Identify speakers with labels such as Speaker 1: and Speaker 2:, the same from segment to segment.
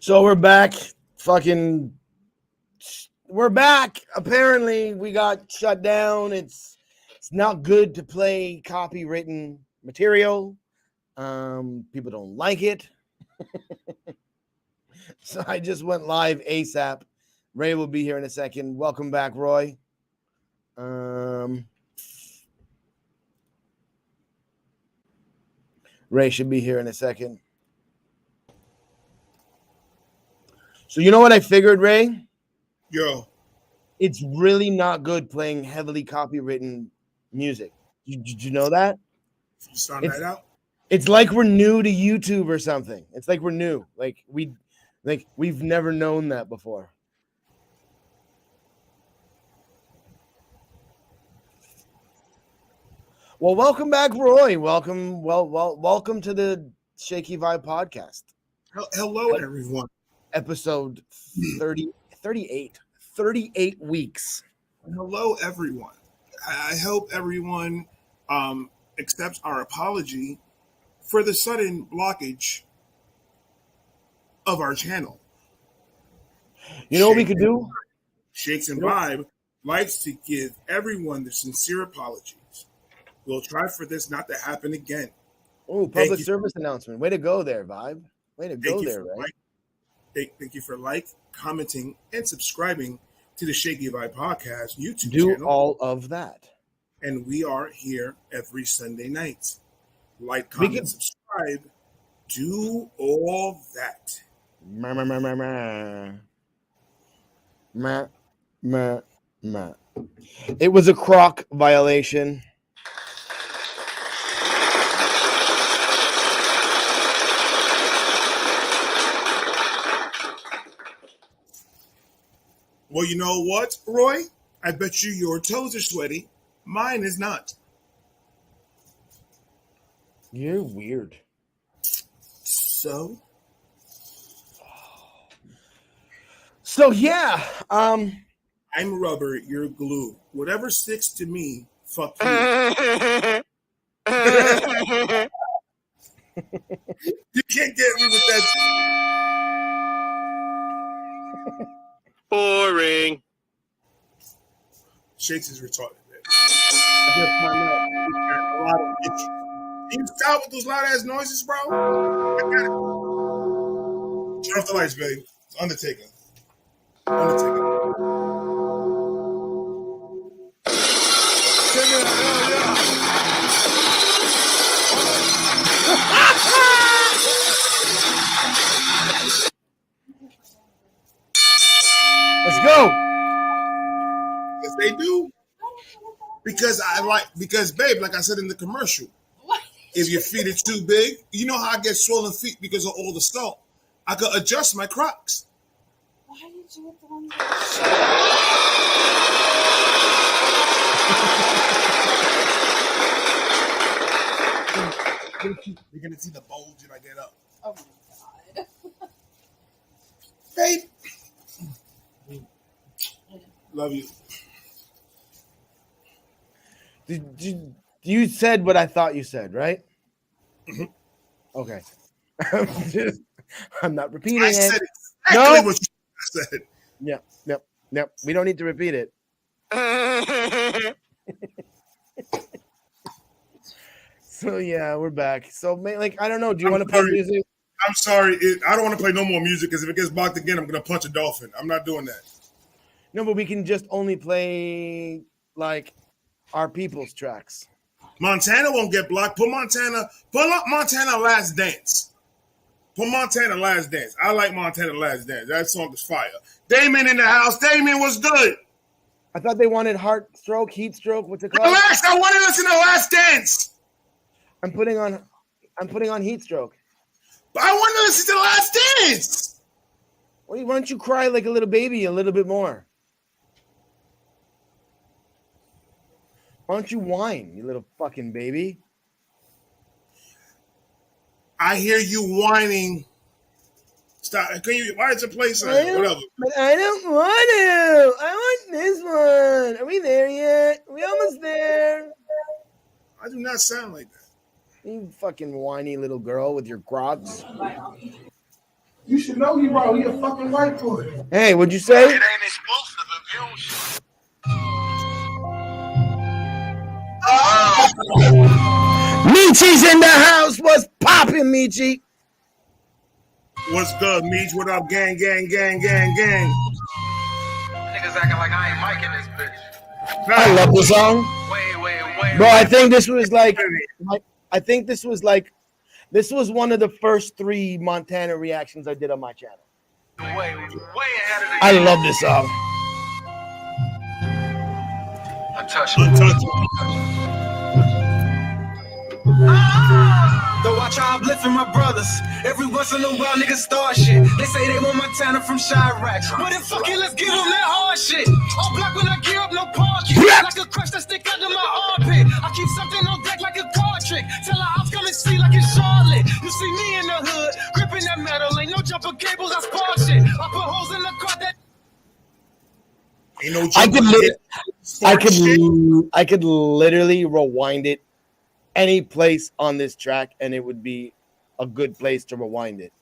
Speaker 1: So we're back. We're back. Apparently, we got shut down. It's not good to play copywritten material. People don't like it. So I just went live ASAP. Ray will be here in a second. Welcome back, Roy. Ray should be here in a second. So you know what I figured, Ray?
Speaker 2: Yo.
Speaker 1: It's really not good playing heavily copywritten music. Did you know that?
Speaker 2: You found that out?
Speaker 1: It's like we're new to YouTube or something. It's like we're new. We've never known that before. Well, welcome back, Roy. Welcome to the Shakey Vibe podcast.
Speaker 2: Hello, everyone.
Speaker 1: Episode 38. 38 weeks.
Speaker 2: Hello, everyone. I hope everyone accepts our apology for the sudden blockage of our channel.
Speaker 1: You know what we could do?
Speaker 2: Shakes and Vibe likes to give everyone their sincere apologies. We'll try for this not to happen again.
Speaker 1: Oh, public service announcement. Way to go there, Vibe. Way to go there, right?
Speaker 2: Thank you for commenting, and subscribing to the Shakey Vibe Podcast YouTube
Speaker 1: channel.
Speaker 2: Do
Speaker 1: all of that.
Speaker 2: And we are here every Sunday night. Like, comment, subscribe. Do all that.
Speaker 1: It was a croc violation.
Speaker 2: Well, you know what, Roy? I bet you your toes are sweaty. Mine is not.
Speaker 1: You're weird.
Speaker 2: So
Speaker 1: yeah.
Speaker 2: I'm rubber, you're glue. Whatever sticks to me, fuck you. You can't get me with that.
Speaker 3: Boring.
Speaker 2: Shakes is retarded, man. Can you stop with those loud ass noises, bro? Turn off the lights, babe. It's Undertaker.
Speaker 1: Let's go.
Speaker 2: Yes, they do. Because babe, like I said in the commercial, if your feet are too big, you know how I get swollen feet because of all the salt. I could adjust my Crocs.
Speaker 4: Why did you have the one
Speaker 2: You're gonna see the bulge when I get up.
Speaker 4: Oh my god.
Speaker 2: Babe. Love you.
Speaker 1: You said what I thought you said, right?
Speaker 2: Mm-hmm.
Speaker 1: Okay. I'm not repeating
Speaker 2: I
Speaker 1: it.
Speaker 2: said exactly what you said.
Speaker 1: Yep. We don't need to repeat it. So yeah, we're back. So I don't know. Do you want to play music?
Speaker 2: I'm sorry. I don't want to play no more music because if it gets blocked again, I'm gonna punch a dolphin. I'm not doing that.
Speaker 1: No, but we can just only play our people's tracks.
Speaker 2: Montana won't get blocked. Pull up Montana Last Dance. Put Montana Last Dance. I like Montana Last Dance. That song is fire. Damon in the house. Damon was good.
Speaker 1: I thought they wanted Heat Stroke. What's it called?
Speaker 2: Relax. I want to listen to Last Dance.
Speaker 1: I'm putting on Heat Stroke.
Speaker 2: But I want to listen to Last Dance.
Speaker 1: Why don't you cry like a little baby a little bit more? Why don't you whine, you little fucking baby?
Speaker 2: I hear you whining. Stop. Why did you play something? Whatever.
Speaker 1: But I don't want to. I want this one. Are we there yet? Are we almost there?
Speaker 2: I do not sound like that.
Speaker 1: You fucking whiny little girl with your Crocs.
Speaker 2: You should know he wrong. He a fucking white boy.
Speaker 1: Hey, what'd you say?
Speaker 3: It ain't explosive if you don't shoot.
Speaker 1: Michi's in the house. What's popping, Michi?
Speaker 2: What's good, Meech? What up, gang, gang, gang, gang, gang?
Speaker 3: Niggas acting like I ain't miking this bitch.
Speaker 1: I love this song.
Speaker 3: Wait.
Speaker 1: Bro, I think this was like this was one of the first 3 Montana reactions I did on my channel.
Speaker 3: Way ahead of the
Speaker 1: I
Speaker 3: game.
Speaker 1: love this song.
Speaker 3: Untouchable.
Speaker 5: Though I try uplifting my brothers, every once in a while niggas start shit. They say they want Montana from Chirac. Well then fuck it, let's give them that hard shit. All black when I gear up, no parking. Like a crush that stick under my armpit. I keep something on deck like a card trick. Tell her I'll come and see like it's Charlotte. You see me in the hood, gripping that metal. Ain't no jumper cables, I spark shit. I put holes in the car that
Speaker 2: Ain't no
Speaker 1: I could literally rewind it any place on this track, and it would be a good place to rewind it.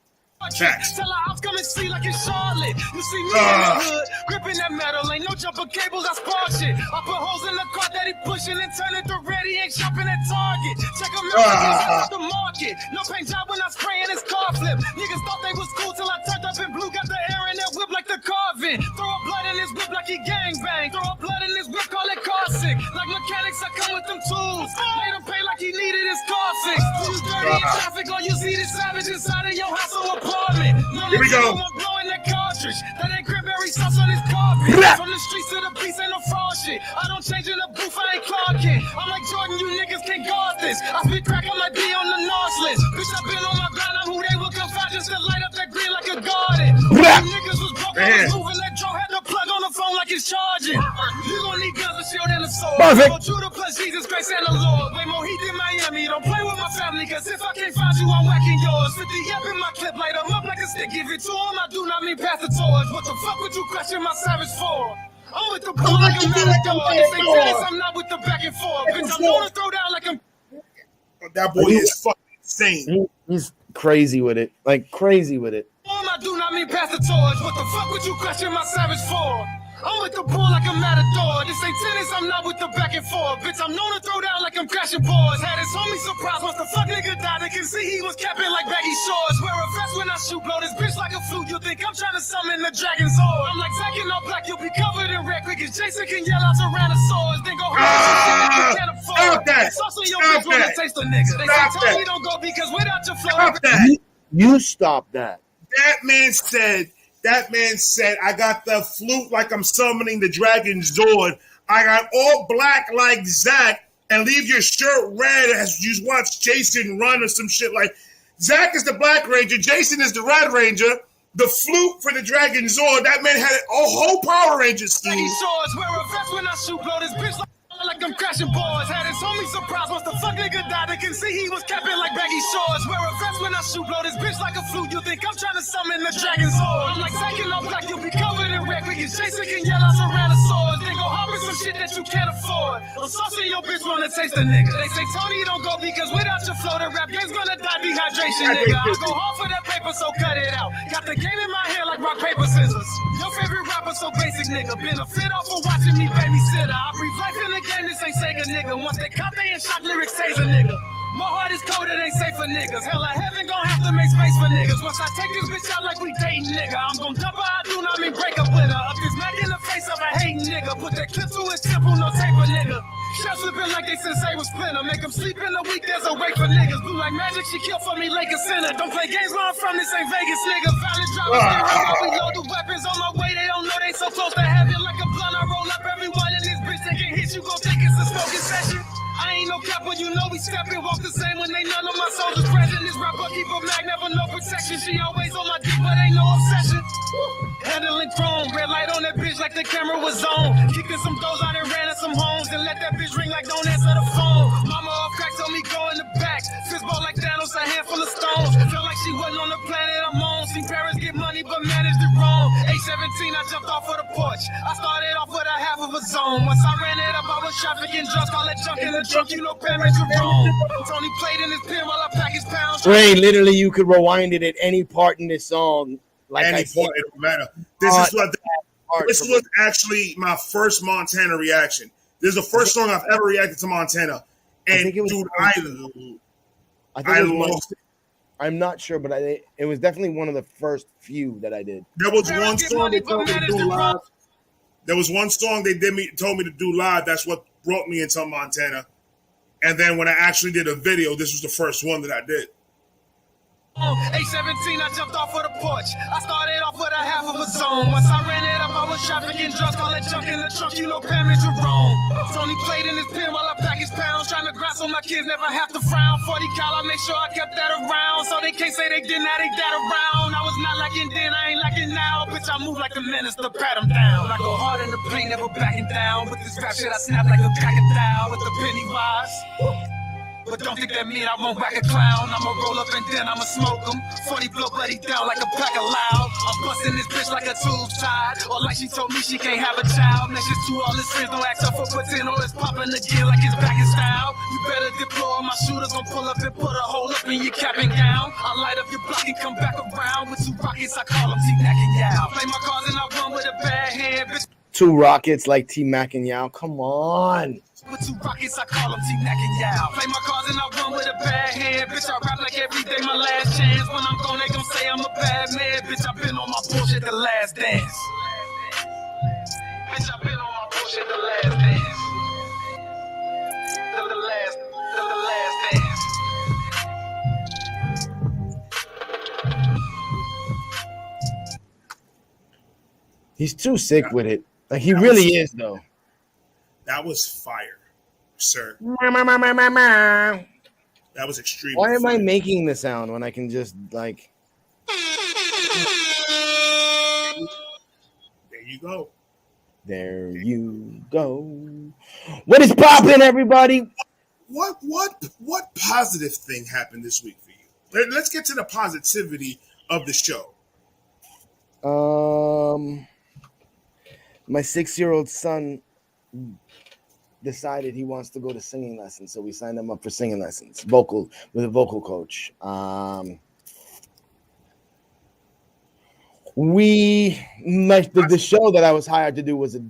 Speaker 2: Facts.
Speaker 5: Tell her I'll come and see like it's Charlotte. You see me in the hood, gripping that metal. Ain't no jumper cables, I spark shit. I put holes in the car that he pushing and turn it to red. He ain't shopping at Target. Check him out, the market. No paint job when I spray in his car flip. Niggas thought they was cool till I turned up in blue. Got the air in that whip like the carving. Throw a blood in his whip like he gangbang. Throw a blood in his whip, call it car sick. Like mechanics, I come with them tools. Made him pay like he needed his car fixed. You dirty in traffic, or you see the savage inside of your house or apartment.
Speaker 2: Here we go.
Speaker 5: I'm blowing that cartridge. That ain't cranberry sauce on his carpet. From the streets to the beats, ain't no fraud shit. I don't change in the booth, I ain't Clark Kent. I'm like Jordan, you niggas can't guard this. I spit crack, I might be on the North list. Bitch, I been on my grind, I'm who they will come find just to light up that green like a garden. You niggas was broke, I was moving that drone, had the plug on the phone like it's charging. You gon' need guns, a shield, and a sword.
Speaker 1: Perfect.
Speaker 5: Go Judah plus Jesus Christ and the Lord. Way more heat than Miami. Don't play with my family, cause if I can't find you, I'm whacking yours. 50 up in my clip, light 'em up like a stick. Give it to him, I do not mean pass the torch. What the fuck would you question my savage for? I'm with the ball like a matador. If they tennis, I'm not with the back and forth. Bitch, I'm gonna throw down like I'm.
Speaker 2: That boy is fucking insane.
Speaker 1: He's crazy with it, like crazy with it.
Speaker 5: I do not mean pass the torch. What the fuck would you question my savage for? I'm with the bull like a matador. This ain't tennis, I'm not with the back and forth. Bitch, I'm known to throw down like I'm crashing boards. Had his homie surprised once the fuck nigga died. They can see he was capping like baggy shorts. Wear a vest when I shoot, blow this bitch like a flute. You think I'm trying to summon the dragon sword? I'm like Zack all black, you'll be covered in red quick as Jason can yell out Tyrannosaurus. Then go home you can't afford.
Speaker 2: Stop that.
Speaker 5: Sauce on your
Speaker 2: Stop
Speaker 5: bitch when
Speaker 2: that.
Speaker 5: they taste the nigga. They
Speaker 2: Stop
Speaker 5: say
Speaker 2: that.
Speaker 5: Tony don't go because without your flow.
Speaker 2: Stop that.
Speaker 1: You stop that.
Speaker 2: That man said, I got the flute like I'm summoning the dragon's sword. I got all black like Zach, and leave your shirt red as you watch Jason run or some shit like. Zach is the Black Ranger, Jason is the Red Ranger. The flute for the Dragon Zord, that man had a whole Power Ranger scheme.
Speaker 5: Baggy shorts, wear a vest when I shoot, blow this bitch like I'm crashing boards. Had his homie surprised once the fuck nigga died. They can see he was capping like baggy shorts. Wear a vest when I shoot, blow this bitch like a flute. You think I'm trying to summon the dragon sword? I'm like Zack all black, you'll be covered in red quick as Jason can yell out Tyrannosaurus. Then go hop in some shit that you can't afford. A sauce in your bitch wanna taste the nigga. They say Tony don't go because without your flow, the rap game's gonna die dehydration, nigga. I go hard for that paper, so cut it out. Got the game in my hand like rock, paper, scissors. Your favorite rapper, so basic, nigga. Benefit off for watching me babysitter. I breathe life in the game, this ain't Sega, nigga. Once they cop, they ain't shot lyrics, says a nigga. My heart is cold, it ain't safe for niggas. Hell, I heaven gon' have to make space for niggas. Once I take this bitch out like we dating, nigga, I'm gon' dump her, I do not mean break up with her. Up this Mac in the face of a hating nigga. Put that clip to his temple, no taper, nigga. Chef flipping like they sensei was splinter. Make them sleep in the week, there's a wait for niggas. Blue like magic, she kill for me, Lakers center. Don't play games where I'm from, this ain't Vegas, nigga. Violent drivers, we load the weapons on my way. They don't know they so close to heaven. Like a blunt, I roll up everyone in this bitch. They can hit you, gon' think it's a smoking session. I ain't no cap, but you know we steppin'. Walk the same when they none of my soldiers present. This rapper keep a mag, never no protection. She always on my dick, but ain't no obsession. Handling chrome, red light on that bitch like the camera was on. Kicking some doors out and ran at some homes. And let that bitch ring like don't answer the phone. Mama off crack told me go in the back. Fistball like Thanos, a handful of stones. Felt like she wasn't on the planet I'm on. Seen parents get money, but managed it wrong. 817, I jumped off of the porch. I started off with a half of a zone. Once I ran it up, I was trafficking drugs. Call it junk in the trunk, you know, Paris Jerome. Tony played in his pen while I pack his pounds.
Speaker 1: Ray, literally, you could rewind it at any part in this song. Like
Speaker 2: Any
Speaker 1: I said,
Speaker 2: point, it don't matter. This was actually my first Montana reaction. This is the first song I've ever reacted to Montana. And dude, I lost it.
Speaker 1: I'm not sure, but it was definitely one of the first few that I did.
Speaker 2: There was one song they told me to do live. There was one song they told me to do live. That's what brought me into Montana. And then when I actually did a video, this was the first one that I did.
Speaker 5: 817, I jumped off of the porch. I started off with a half of a zone. Once I ran it up, I was trafficking drugs. Call it junk in the trunk, you know, Paris Jerome. Tony played in his pen while I pack his pounds. Trying to grind so my kids never have to frown. 40 cal, I make sure I kept that around. So they can't say they didn't have that around. I was not lacking then, I ain't lacking now. Bitch, I move like the minister, pat him down. I go hard in the paint, never backing down. With this rap shit, I snap like a crocodile. With the Pennywise. But don't think that mean I won't whack a clown. I'ma roll up and then I'ma smoke him. 40 blow buddy down like a pack of loud. I'm busting this bitch like a tube tied. Or like she told me she can't have a child. Message to all his friends, don't ask her for puts in or it's popping again like it's back in style. You better deploy, my shooters gon' pull up and put a hole up in your cap and gown. I light up your block and come back around. With 2 rockets, I call them T-Mac and Yow. Play my cards and I run with a bad hand, bitch.
Speaker 1: 2 rockets like T-Mac and Yow. Come on.
Speaker 5: With 2 rockets, I call them T-Mac and Yow. Play my cards and I run with a bad hand. Bitch, I rap like every day my last chance. When I'm gone, they gon' say I'm a bad man. Bitch, I've been on my bullshit the last dance. Bitch, I've been on my bullshit the last dance. The last dance.
Speaker 1: He's too sick with it. Like he really is, though.
Speaker 2: That was fire, sir. That was extreme.
Speaker 1: Why am I making the sound when I can just like?
Speaker 2: There you go.
Speaker 1: There you go. What is poppin', everybody?
Speaker 2: What positive thing happened this week for you? Let's get to the positivity of the show.
Speaker 1: My 6-year-old son decided he wants to go to singing lessons, so we signed him up for singing lessons, with a vocal coach. The show that I was hired to do was a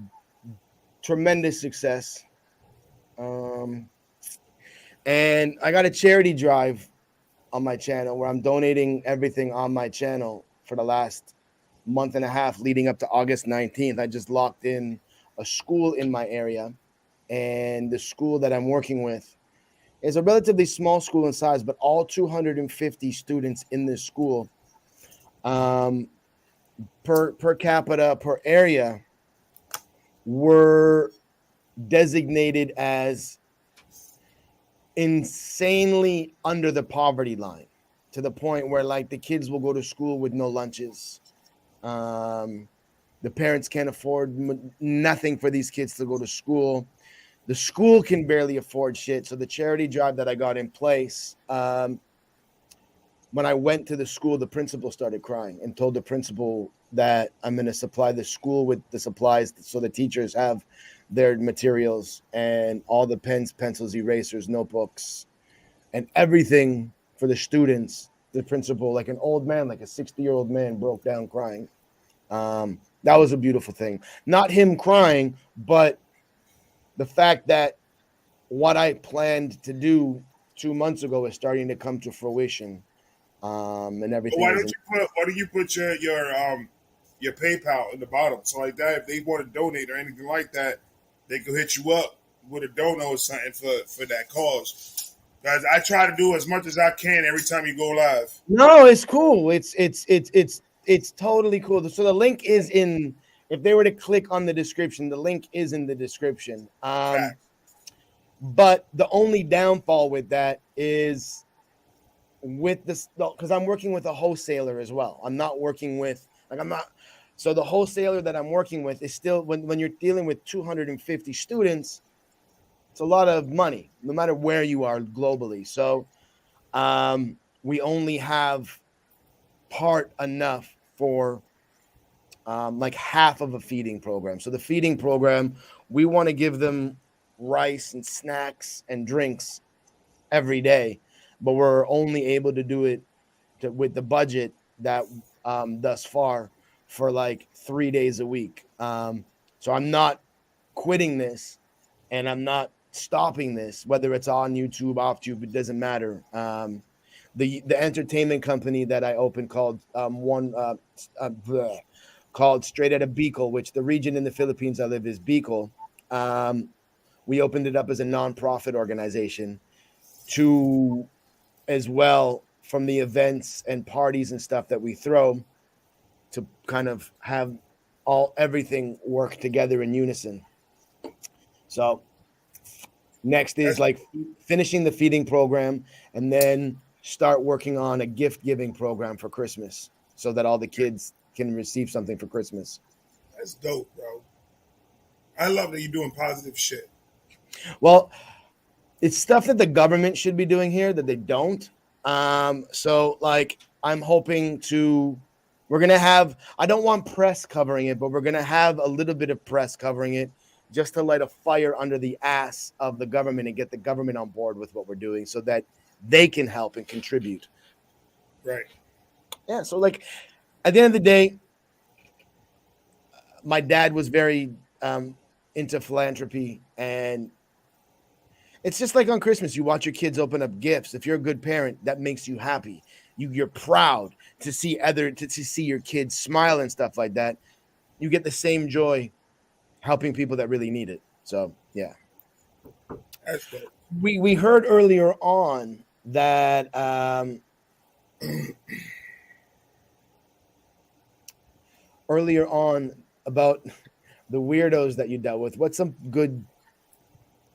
Speaker 1: tremendous success, and I got a charity drive on my channel where I'm donating everything on my channel for the last month and a half leading up to August 19th. I just locked in a school in my area, and the school that I'm working with is a relatively small school in size, but all 250 students in this school, per capita, per area, were designated as insanely under the poverty line, to the point where like the kids will go to school with no lunches. The parents can't afford nothing for these kids to go to school. The school can barely afford shit. So the charity drive that I got in place, when I went to the school, the principal started crying and told the principal that I'm going to supply the school with the supplies so the teachers have their materials and all the pens, pencils, erasers, notebooks, and everything for the students. The principal, like an old man, like a 60-year-old man, broke down crying. That was a beautiful thing. Not him crying, but the fact that what I planned to do 2 months ago is starting to come to fruition, and everything.
Speaker 2: Why don't you put your PayPal in the bottom, so like that, if they want to donate or anything like that, they can hit you up with a dono or something for that cause. Guys, I try to do as much as I can every time you go live.
Speaker 1: No, it's cool. It's totally cool. So the link is in. If they were to click on the description, the link is in the description. But the only downfall with that is with this, because I'm working with a wholesaler as well. I'm not working with So the wholesaler that I'm working with is still, when you're dealing with 250 students, it's a lot of money, no matter where you are globally. So we only have part enough for like half of a feeding program. So the feeding program, we want to give them rice and snacks and drinks every day, but we're only able to do it with the budget that thus far for like 3 days a week. So I'm not quitting this, and I'm not stopping this, whether it's on YouTube, off YouTube, it doesn't matter. The entertainment company that I opened called called Straight Outta Bicol, which the region in the Philippines I live is Bicol. We opened it up as a nonprofit organization to, as well, from the events and parties and stuff that we throw, to kind of have everything work together in unison. So next is like finishing the feeding program, and then start working on a gift giving program for Christmas so that all the kids can receive something for Christmas.
Speaker 2: That's dope, bro. I love that you're doing positive shit.
Speaker 1: Well, it's stuff that the government should be doing here that they don't. So like I'm hoping we're going to have, I don't want press covering it, but we're going to have a little bit of press covering it just to light a fire under the ass of the government and get the government on board with what we're doing so that they can help and contribute.
Speaker 2: Right.
Speaker 1: Yeah. So like at the end of the day, my dad was very into philanthropy, and it's just like on Christmas, you watch your kids open up gifts. If you're a good parent, that makes you happy. You're proud to see your kids smile and stuff like that. You get the same joy helping people that really need it. So yeah.
Speaker 2: That's dope.
Speaker 1: We heard earlier on that about the weirdos that you dealt with. What's some good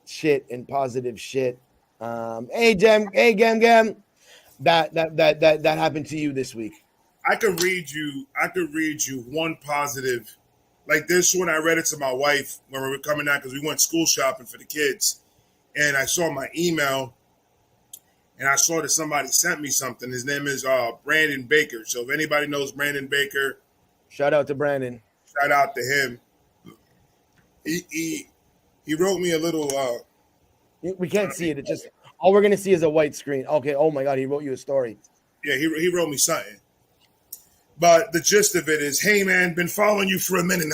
Speaker 1: shit and positive shit? Hey Gam, that happened to you this week.
Speaker 2: I could read you one positive. Like this one, I read it to my wife when we were coming out because we went school shopping for the kids, and I saw my email, and I saw that somebody sent me something. His name is Brandon Baker. So if anybody knows Brandon Baker,
Speaker 1: shout out to Brandon.
Speaker 2: Shout out to him. He wrote me a little.
Speaker 1: We can't see it. It just all we're gonna see is a white screen. Okay. Oh my God, he wrote you a story.
Speaker 2: Yeah, he wrote me something. But the gist of it is, hey man, been following you for a minute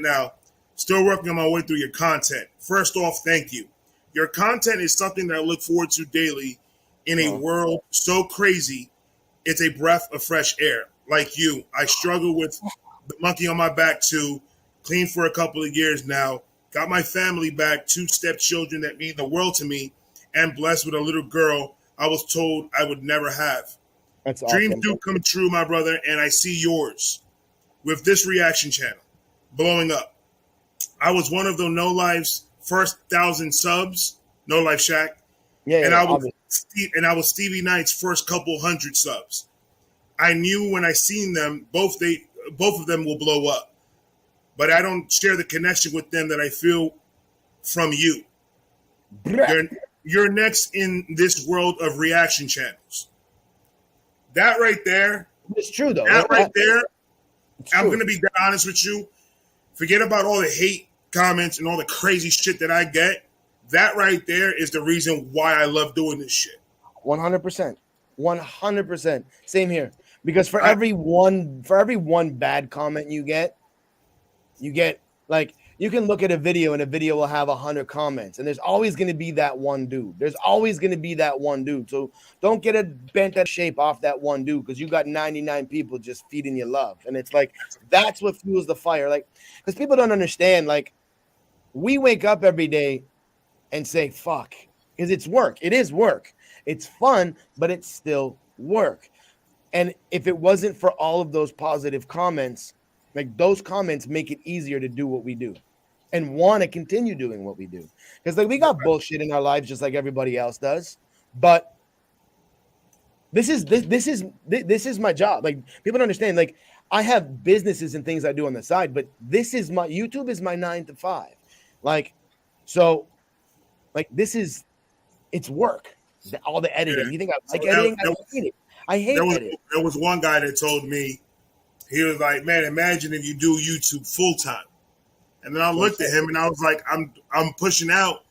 Speaker 2: now. Still working on my way through your content. First off, thank you. Your content is something that I look forward to daily in a world so crazy. It's a breath of fresh air. Like you, I struggle with the monkey on my back too. Clean for a couple of years now. Got my family back, 2 stepchildren that mean the world to me, and blessed with a little girl I was told I would never have.
Speaker 1: That's awesome.
Speaker 2: Dreams do come true, my brother, and I see yours with this reaction channel blowing up. I was one of the No Life's first 1,000 subs, No Life Shack, and I was Stevie Knight's first couple hundred subs. I knew when I seen them, both of them will blow up, but I don't share the connection with them that I feel from you. You're next in this world of reaction channels. That right there.
Speaker 1: It's true, though.
Speaker 2: That right there, I'm going to be honest with you. Forget about all the hate comments and all the crazy shit that I get. That right there is the reason why I love doing this shit.
Speaker 1: 100%. 100%. Same here. Because for every one bad comment you get like, you can look at a video and a video will have 100 comments, and there's always going to be that one dude. So don't get it bent out of shape off that one dude because you got 99 people just feeding you love. And it's like, that's what fuels the fire. Like, because people don't understand, like, we wake up every day and say, fuck, because it's work. It is work. It's fun, but it's still work. And if it wasn't for all of those positive comments, like, those comments make it easier to do what we do and want to continue doing what we do. Because, like, we got bullshit in our lives just like everybody else does. But this is my job. Like, people don't understand. Like, I have businesses and things I do on the side, but YouTube is my 9 to 5. Like, so, like, it's work. All the editing. You think I like editing? I hate it. I hate editing.
Speaker 2: There was one guy that told me, He was like, man, imagine if you do YouTube full time. And then I looked at him and I was like, I'm pushing out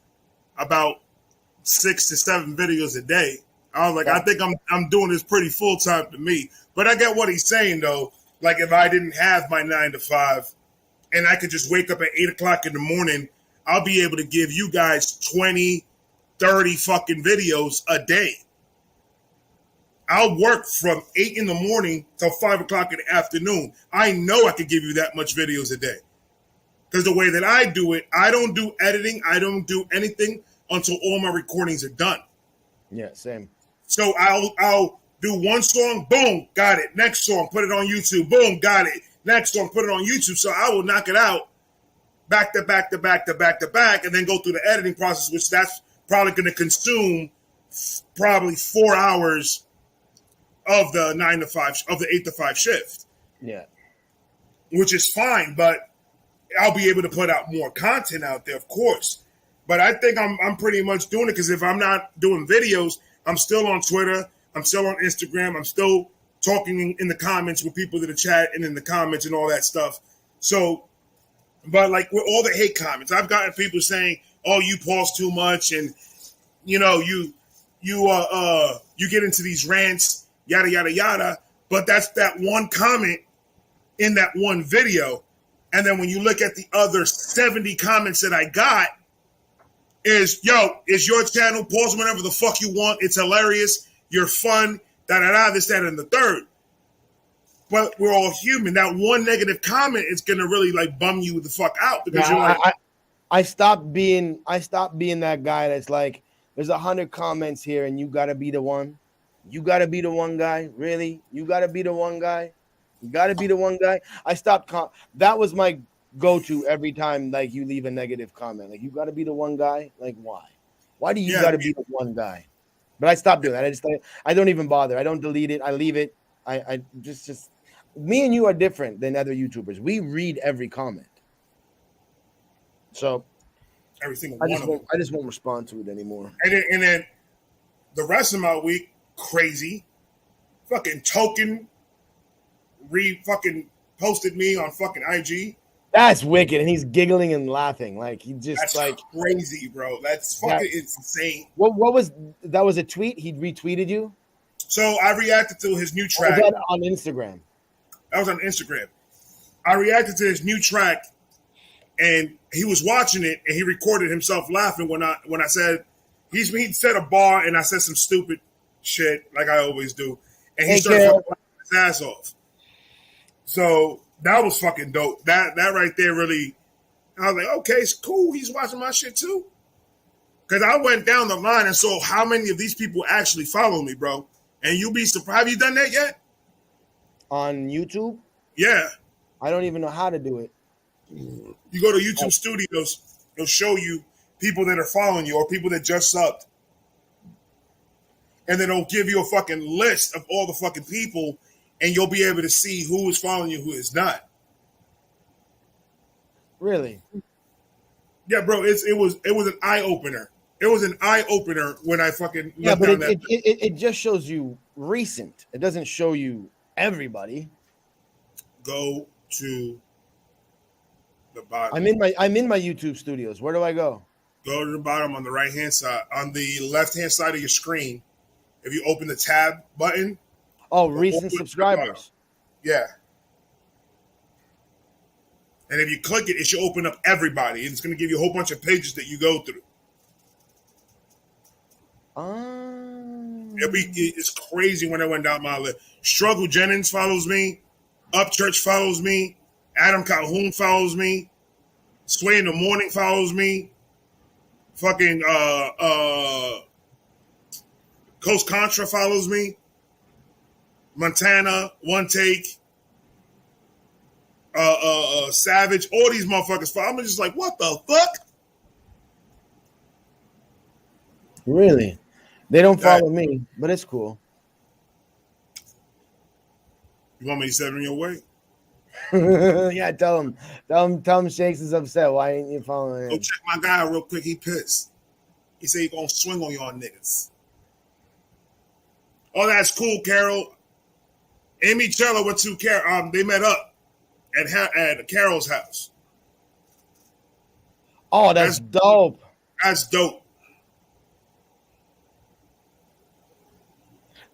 Speaker 2: about 6 to 7 videos a day. I was like, I think I'm doing this pretty full time to me. But I get what he's saying though. Like if I didn't have my 9 to 5 and I could just wake up at 8 o'clock in the morning, I'll be able to give you guys 20, 30 fucking videos a day. I'll work from 8 in the morning till 5 o'clock in the afternoon. I know I could give you that much videos a day. Because the way that I do it, I don't do editing. I don't do anything until all my recordings are done.
Speaker 1: Yeah, same.
Speaker 2: So I'll do one song, boom, got it. Next song, put it on YouTube, boom, got it. Next song, put it on YouTube. So I will knock it out back to back to back to back to back, and then go through the editing process, which that's probably going to consume probably 4 hours of the 9 to 5 of the 8 to 5 shift.
Speaker 1: Yeah,
Speaker 2: which is fine, but I'll be able to put out more content out there, of course. But I think I'm pretty much doing it because if I'm not doing videos, I'm still on Twitter, I'm still on Instagram, I'm still talking in the comments with people that are chatting in the comments and all that stuff. So, but like with all the hate comments, I've gotten people saying, "Oh, you pause too much," and you know, you get into these rants. Yada, yada, yada. But that's that one comment in that one video. And then when you look at the other 70 comments that I got, is, yo, it's your channel. Pause whenever the fuck you want. It's hilarious. You're fun. Da-da-da, this, that, and the third. But we're all human. That one negative comment is going to really, like, bum you the fuck out. Because you're like...
Speaker 1: I stopped being that guy that's like, there's 100 comments here and you got to be the one. You got to be the one guy? Really? You got to be the one guy? You got to be the one guy? I stopped. That was my go-to every time, like, you leave a negative comment. Like, you got to be the one guy? Like, why? Why do you got to be the one guy? But I stopped doing that. I don't even bother. I don't delete it. I leave it. I just me and you are different than other YouTubers. We read every comment. So
Speaker 2: every single
Speaker 1: I just won't respond to it anymore.
Speaker 2: And then the rest of my week, crazy. Fucking Token fucking posted me on fucking IG.
Speaker 1: That's wicked. And he's giggling and laughing. Like he just
Speaker 2: that's
Speaker 1: like
Speaker 2: crazy, bro. That's fucking it's insane.
Speaker 1: What was that? Was a tweet? He retweeted you?
Speaker 2: So I reacted to his new track.
Speaker 1: Was that on Instagram?
Speaker 2: That was on Instagram. I reacted to his new track and he was watching it and he recorded himself laughing when I said he said a bar and I said some stupid shit like I always do, and he started fucking laughing his ass off. So that was fucking dope. That right there really, I was like, okay, it's cool. He's watching my shit too. Because I went down the line and saw how many of these people actually follow me, bro. And you'll be surprised. Have you done that yet?
Speaker 1: On YouTube?
Speaker 2: Yeah.
Speaker 1: I don't even know how to do it.
Speaker 2: You go to YouTube Studios, it'll show you people that are following you or people that just subbed. And then it'll give you a fucking list of all the fucking people, and you'll be able to see who is following you, who is not.
Speaker 1: Really?
Speaker 2: Yeah, bro. It was an eye opener. It was an eye opener when I fucking looked down that.
Speaker 1: It just shows you recent. It doesn't show you everybody.
Speaker 2: Go to the bottom.
Speaker 1: I'm in my YouTube Studios. Where do I go?
Speaker 2: Go to the bottom on the right hand side. On the left hand side of your screen, if you open the tab button.
Speaker 1: Oh, recent subscribers.
Speaker 2: Yeah. And if you click it, it should open up everybody. It's going to give you a whole bunch of pages that you go through. It's crazy when I went down my list. Struggle Jennings follows me. Upchurch follows me. Adam Calhoun follows me. Sway in the Morning follows me. Fucking Coast Contra follows me. Montana, One Take, Savage, all these motherfuckers follow. I'm just like, what the fuck?
Speaker 1: Really? They don't follow me, but it's cool.
Speaker 2: You want me to send them your way?
Speaker 1: Yeah, tell him Shakes is upset. Why ain't you following him?
Speaker 2: Go check my guy real quick. He pissed. He said he gonna swing on y'all niggas. Oh, that's cool, Carol. Amy Cello went to they met up at Carol's house.
Speaker 1: Oh, that's dope.
Speaker 2: That's dope.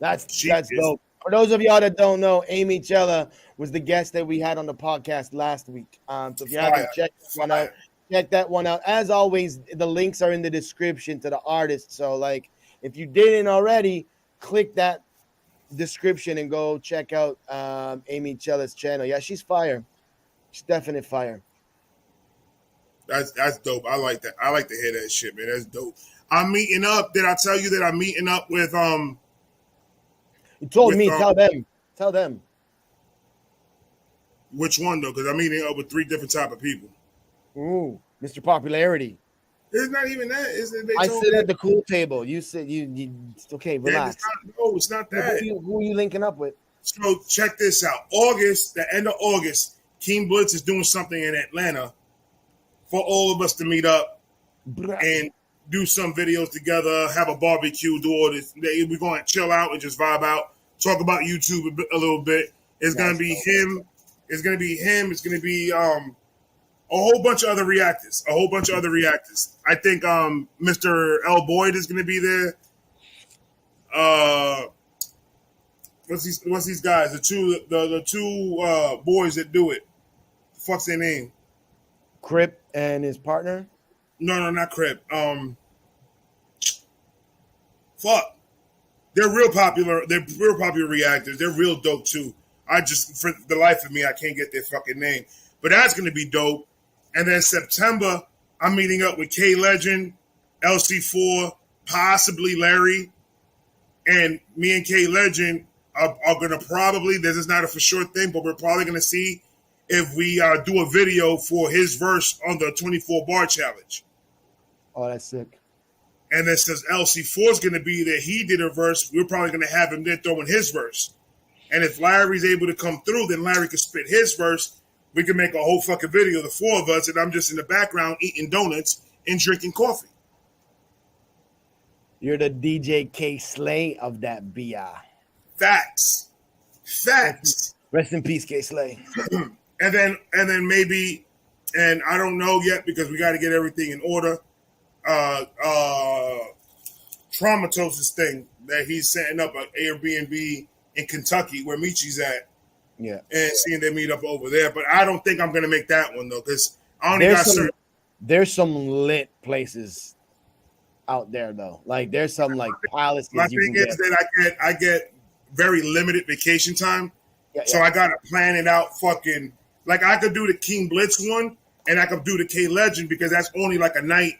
Speaker 1: That's dope. For those of y'all that don't know, Amy Chella was the guest that we had on the podcast last week. So if you haven't checked that one out, check that one out. As always, the links are in the description to the artist. So, like, if you didn't already, click that description and go check out Amy Chella's channel. Yeah, she's fire. She's definite fire.
Speaker 2: That's dope. I like that. I like to hear that shit, man. That's dope. I'm meeting up. Did I tell you that I'm meeting up with
Speaker 1: You told me. Tell them. Tell them.
Speaker 2: Which one though? Because I'm meeting up with 3 different type of people.
Speaker 1: Ooh, Mr. Popularity.
Speaker 2: It's not even that.
Speaker 1: I sit at the cool table. You sit. You okay? Relax.
Speaker 2: It's not that.
Speaker 1: Who are you linking up with?
Speaker 2: So check this out. August, the end of August, King Blitz is doing something in Atlanta for all of us to meet up and do some videos together, have a barbecue, do all this. We're going to chill out and just vibe out, talk about YouTube a little bit. It's going to be him. It's going to be him. It's going to be a whole bunch of other reactors. I think Mr. L. Boyd is going to be there. What's these guys? The two boys that do it. The fuck's their name?
Speaker 1: Crip and his partner?
Speaker 2: No, not Crip. Fuck. They're real popular. They're real popular reactors. They're real dope too. For the life of me, I can't get their fucking name. But that's gonna be dope. And then September, I'm meeting up with K Legend, LC4, possibly Larry, and me and K Legend are gonna probably. This is not a for sure thing, but we're probably gonna see if we do a video for his verse on the 24 bar challenge.
Speaker 1: Oh, that's sick.
Speaker 2: And then since LC4 is going to be there, he did a verse, we're probably going to have him there throwing his verse. And if Larry's able to come through, then Larry can spit his verse. We can make a whole fucking video, the 4 of us, and I'm just in the background eating donuts and drinking coffee.
Speaker 1: You're the DJ K Slay of that BI.
Speaker 2: Facts.
Speaker 1: Rest in peace, K Slay.
Speaker 2: And then maybe, and I don't know yet because we got to get everything in order. Traumatosis thing that he's setting up an Airbnb in Kentucky where Michi's at.
Speaker 1: Yeah.
Speaker 2: And seeing them meet up over there. But I don't think I'm going to make that one though because I only got certain.
Speaker 1: There's some lit places out there though. Like there's some like palaces.
Speaker 2: My thing is that I get very limited vacation time. Yeah, so I gotta plan it out fucking like I could do the King Blitz one and I could do the K Legend because that's only like a night,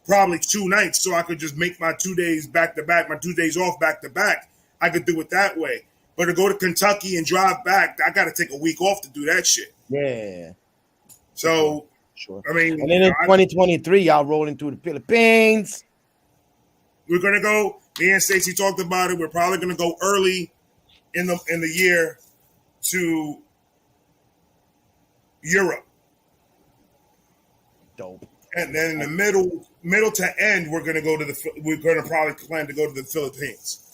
Speaker 2: probably 2 nights. So I could just make my 2 days back to back, my 2 days off back to back. I could do it that way. But to go to Kentucky and drive back, I gotta take a week off to do that shit.
Speaker 1: Yeah.
Speaker 2: So
Speaker 1: sure.
Speaker 2: I mean,
Speaker 1: and then in 2023, y'all rolling through the Philippines.
Speaker 2: We're gonna go. Me and Stacey talked about it. We're probably gonna go early in the year to Europe.
Speaker 1: Dope.
Speaker 2: And then in the middle to end, we're gonna probably plan to go to the Philippines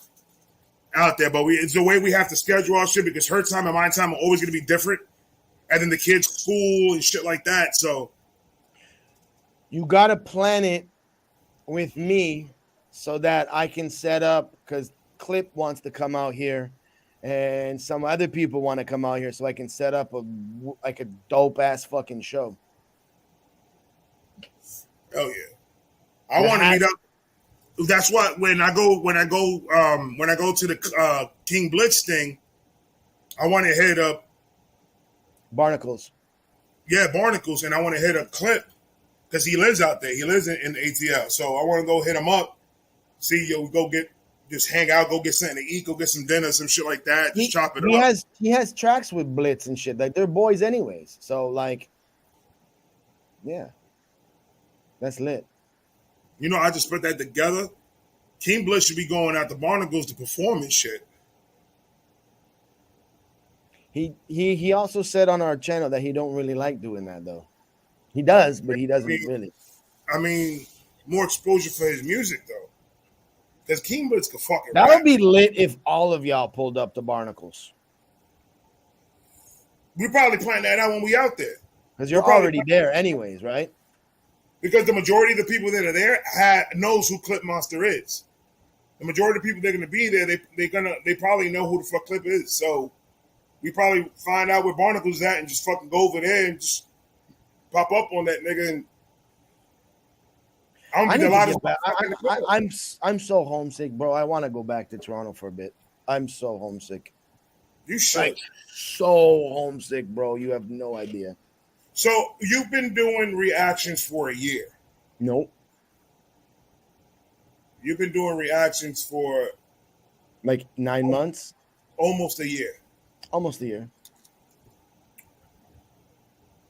Speaker 2: out there. But it's the way we have to schedule our shit because her time and my time are always gonna be different. And then the kids' school and shit like that. So
Speaker 1: you gotta plan it with me so that I can set up because Clip wants to come out here and some other people want to come out here so I can set up a dope ass fucking show.
Speaker 2: Oh yeah. I want to meet up. That's what when I go to the King Blitz thing, I want to hit up
Speaker 1: Barnacles.
Speaker 2: Yeah, Barnacles, and I want to hit a Clip because he lives out there. He lives in the ATL, so I want to go hit him up. See, just hang out, go get something to eat, go get some dinner, some shit like that. Just chop it up.
Speaker 1: He has tracks with Blitz and shit. Like they're boys anyways. So like, yeah, that's lit.
Speaker 2: You know, I just put that together. King Blitz should be going out to Barnacles to perform and shit.
Speaker 1: He also said on our channel that he don't really like doing that though. He does, but he doesn't really. I
Speaker 2: mean, more exposure for his music though. Because King Blitz could fucking
Speaker 1: that would be lit if all of y'all pulled up to Barnacles.
Speaker 2: We probably plan that out when we out there.
Speaker 1: Because you're
Speaker 2: We're probably
Speaker 1: already there anyways, right?
Speaker 2: because the majority of the people that are there knows who Clip Monster is. The majority of the people that are going to be there, they probably know who the fuck Clip is. So we probably find out where Barnacle's at and just fucking go over there and just pop up on that nigga. And I don't
Speaker 1: I
Speaker 2: think
Speaker 1: need
Speaker 2: a
Speaker 1: to
Speaker 2: lot
Speaker 1: get
Speaker 2: of
Speaker 1: back. I'm so homesick, bro. I want to go back to Toronto for a bit. I'm so homesick.
Speaker 2: you should.
Speaker 1: Like, so homesick, bro. You have no idea.
Speaker 2: So you've been doing reactions for a year.
Speaker 1: Nope.
Speaker 2: You've been doing reactions for
Speaker 1: Like 9 months?
Speaker 2: almost a year.
Speaker 1: Almost a year.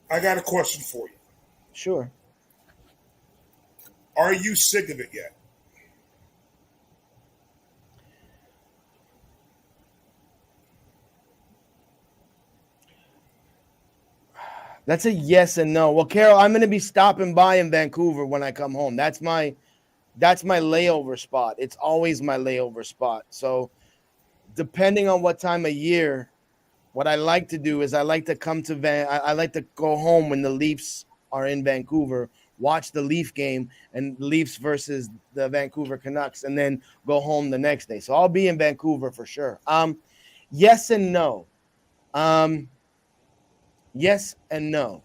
Speaker 2: I got a question for you.
Speaker 1: Sure.
Speaker 2: Are you sick of it yet?
Speaker 1: That's a yes and no. Well, Carol, I'm going to be stopping by in Vancouver when I come home. That's my layover spot. It's always my layover spot. So depending on what time of year, what I like to do is I like to come to I like to go home when the Leafs are in Vancouver, watch the Leaf game and Leafs versus the Vancouver Canucks, and then go home the next day. So I'll be in Vancouver for sure. Yes and no. Yes and no.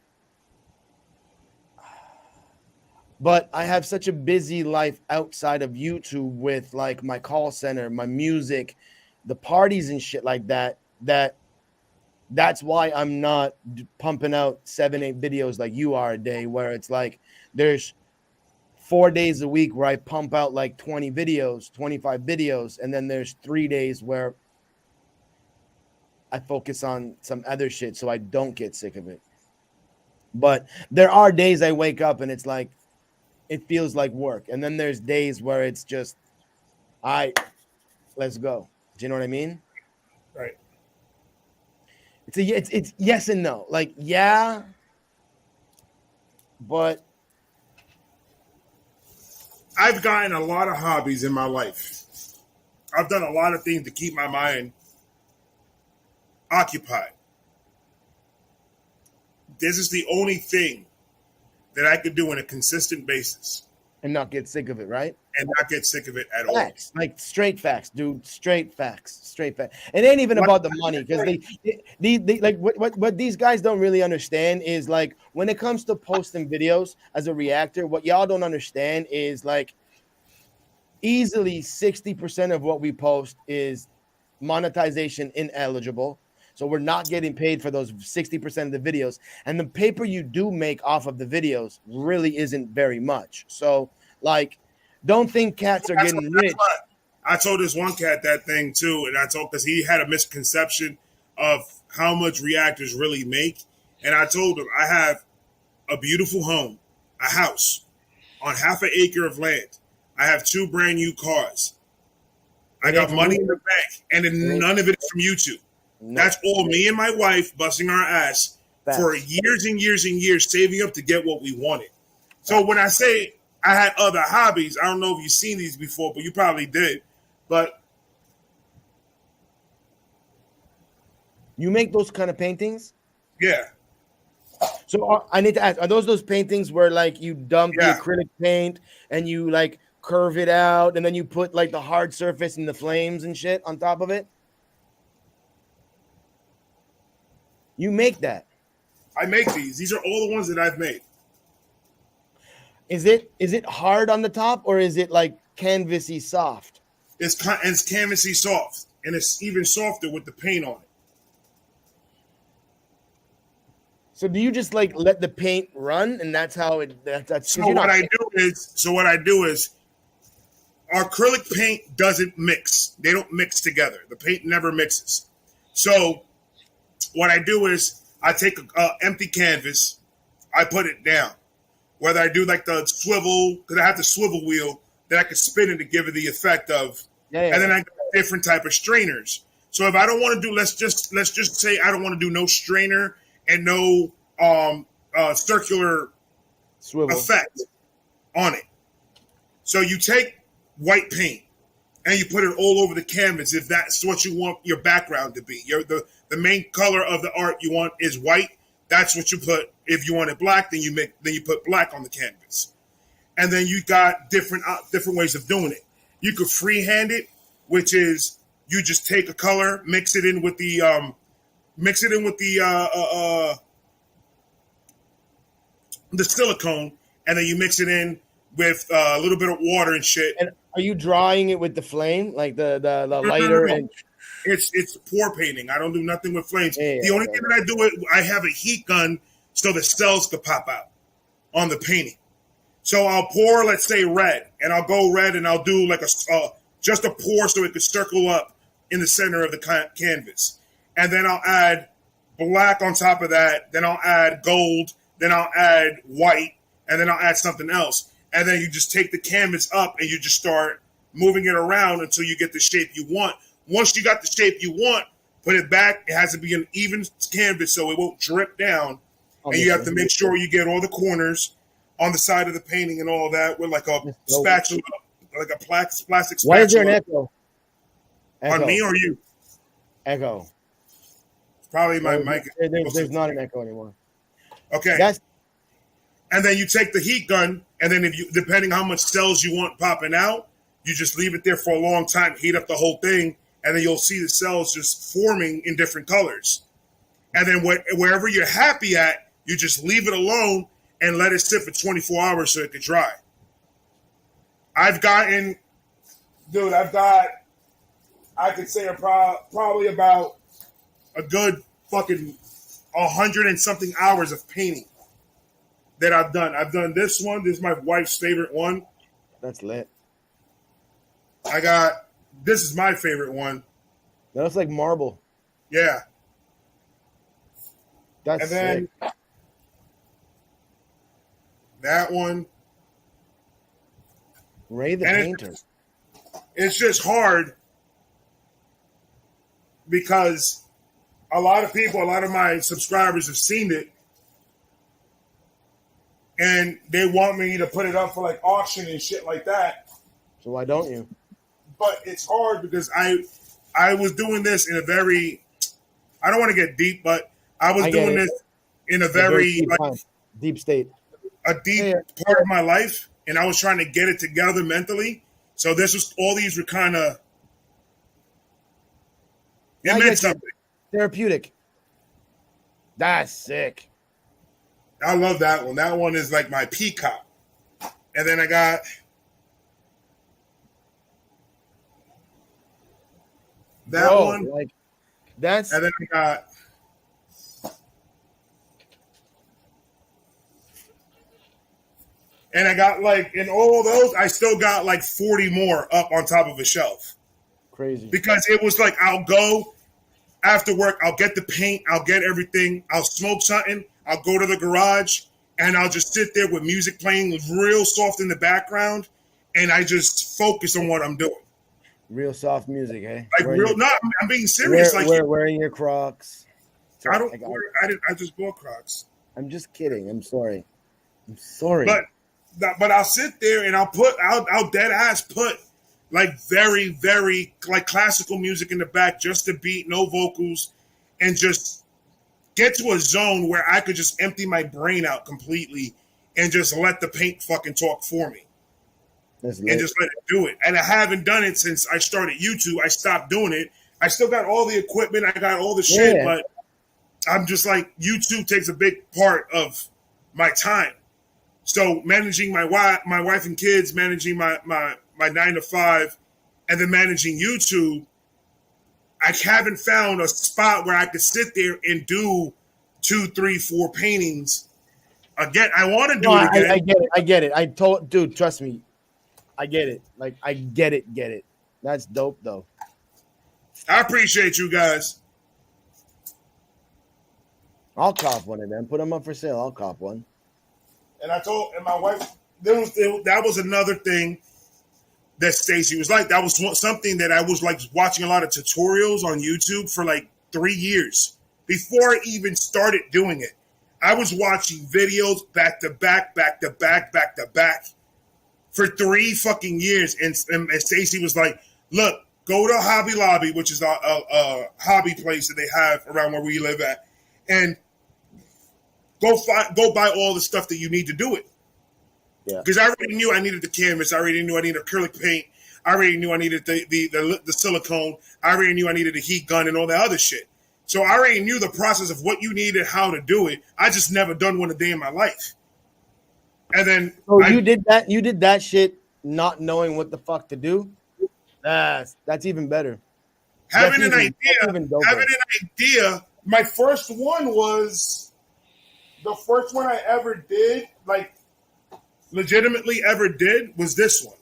Speaker 1: But I have such a busy life outside of YouTube with like my call center, my music, the parties and shit like that, that's why I'm not pumping out 7-8 videos like you are a day, where it's like there's 4 days a week where I pump out like 20 videos, 25 videos, and then there's 3 days where I focus on some other shit so I don't get sick of it. But there are days I wake up and it's like, it feels like work. And then there's days where it's just, all right, let's go. Do you know what I mean?
Speaker 2: Right.
Speaker 1: It's yes and no. Like, yeah, but
Speaker 2: I've gotten a lot of hobbies in my life. I've done a lot of things to keep my mind occupied. This is the only thing that I could do on a consistent basis
Speaker 1: and not get sick of it, right?
Speaker 2: and not get sick of it at all.
Speaker 1: Facts, like straight facts, dude. Straight facts. It ain't even about the money, because they like what these guys don't really understand is like when it comes to posting videos as a reactor, what y'all don't understand is like easily 60% of what we post is monetization ineligible. So we're not getting paid for those 60% of the videos. And the paper you do make off of the videos really isn't very much. So, like, don't think cats are getting rich.
Speaker 2: I told this one cat that thing too, and I told because he had a misconception of how much reactors really make. And I told him I have a beautiful home, a house on half an acre of land. I have 2 brand new cars. I got money in the bank, and then none of it is from YouTube. No. That's all me and my wife busting our ass for years and years and years, saving up to get what we wanted. So when I say I had other hobbies, I don't know if you've seen these before, but you probably did. But
Speaker 1: you make those kind of paintings?
Speaker 2: Yeah.
Speaker 1: So I need to ask, are those paintings where like you dump the acrylic paint and you like curve it out and then you put like the hard surface and the flames and shit on top of it? You make that?
Speaker 2: I make these. These are all the ones that I've made.
Speaker 1: Is it hard on the top, or is it like canvasy soft?
Speaker 2: It's canvasy soft, and it's even softer with the paint on it.
Speaker 1: So do you just like let the paint run, and that's how it? That's
Speaker 2: so what I do is our acrylic paint doesn't mix. They don't mix together. The paint never mixes. So what I do is I take an empty canvas, I put it down. Whether I do like the swivel, because I have the swivel wheel that I can spin it to give it the effect of, and then I got different type of strainers. So if I don't want to do, let's just say I don't want to do no strainer and no circular swivel effect on it. So you take white paint and you put it all over the canvas if that's what you want your background to be, the the main color of the art you want is white. That's what you put. If you want it black, then you put black on the canvas. And then you got different ways of doing it. You could freehand it, which is you just take a color, mix it in with the silicone, and then you mix it in with a little bit of water and shit.
Speaker 1: And are you drawing it with the flame, like the lighter?
Speaker 2: No.
Speaker 1: And
Speaker 2: it's pour painting. I don't do nothing with flames.
Speaker 1: Yeah,
Speaker 2: the only thing that I do it, I have a heat gun so the cells could pop out on the painting. So I'll pour, let's say, red, and I'll go red, and I'll do like just a pour so it could circle up in the center of the canvas. And then I'll add black on top of that. Then I'll add gold. Then I'll add white, and then I'll add something else. And then you just take the canvas up, and you just start moving it around until you get the shape you want. Once you got the shape you want, put it back. It has to be an even canvas so it won't drip down. And you have to make sure you get all the corners on the side of the painting and all that with like a spatula, like a plastic spatula.
Speaker 1: Why is there an echo?
Speaker 2: On me or you?
Speaker 1: Echo.
Speaker 2: It's probably my mic.
Speaker 1: There's not an echo anymore.
Speaker 2: Okay. And then you take the heat gun, and then depending how much cells you want popping out, you just leave it there for a long time, heat up the whole thing, and then you'll see the cells just forming in different colors. And then wherever you're happy at, you just leave it alone and let it sit for 24 hours so it could dry. I could say probably about a good fucking 100 and something hours of painting that I've done. I've done this one. This is my wife's favorite one.
Speaker 1: That's lit.
Speaker 2: This is my favorite one.
Speaker 1: That looks like marble.
Speaker 2: Yeah.
Speaker 1: That's sick.
Speaker 2: That one.
Speaker 1: Ray the Painter.
Speaker 2: It's just hard because a lot of my subscribers have seen it, and they want me to put it up for like auction and shit like that.
Speaker 1: So why don't you?
Speaker 2: But it's hard because I was doing this in a very, I don't want to get deep, but I was doing this in a very
Speaker 1: deep state,
Speaker 2: a deep part of my life, and I was trying to get it together mentally. So all these were kind of, it meant something.
Speaker 1: Therapeutic. That's sick.
Speaker 2: I love that one. That one is like my peacock. And then I got that one.
Speaker 1: Like that's.
Speaker 2: And then I got like in all those, I still got like 40 more up on top of a shelf.
Speaker 1: Crazy.
Speaker 2: Because it was like I'll go after work, I'll get the paint, I'll get everything, I'll smoke something, I'll go to the garage, and I'll just sit there with music playing real soft in the background, and I just focus on what I'm doing.
Speaker 1: Real soft music, eh?
Speaker 2: I'm being serious.
Speaker 1: Wearing your Crocs.
Speaker 2: I just bought Crocs.
Speaker 1: I'm just kidding. I'm sorry.
Speaker 2: But I'll sit there and I'll dead ass put like very, very like classical music in the back, just the beat, no vocals, and just get to a zone where I could just empty my brain out completely and just let the paint fucking talk for me. And just let it do it. And I haven't done it since I started YouTube. I stopped doing it. I still got all the equipment. I got all the shit, but I'm just like, YouTube takes a big part of my time. So managing my wife and kids, managing my 9 to 5, and then managing YouTube, I haven't found a spot where I could sit there and do 2, 3, 4 paintings. Again, I want to do it again.
Speaker 1: I get it. Dude, trust me. I get it. Like, I get it. That's dope, though.
Speaker 2: I appreciate you guys.
Speaker 1: I'll cop one of them. Put them up for sale. I'll cop one.
Speaker 2: And my wife, that was another thing that Stacey was like. That was something that I was like watching a lot of tutorials on YouTube for like 3 years before I even started doing it. I was watching videos back to back for 3 fucking years. And Stacey was like, look, go to Hobby Lobby, which is a hobby place that they have around where we live at, and go buy all the stuff that you need to do it.
Speaker 1: Yeah.
Speaker 2: Because I already knew I needed the canvas. I already knew I needed acrylic paint. I already knew I needed the silicone. I already knew I needed a heat gun and all that other shit. So I already knew the process of what you needed, how to do it. I just never done one a day in my life. And then
Speaker 1: you did that. You did that shit, not knowing what the fuck to do. That's even better.
Speaker 2: Having an idea. My first one was the first one I ever did, like legitimately ever did, was this one.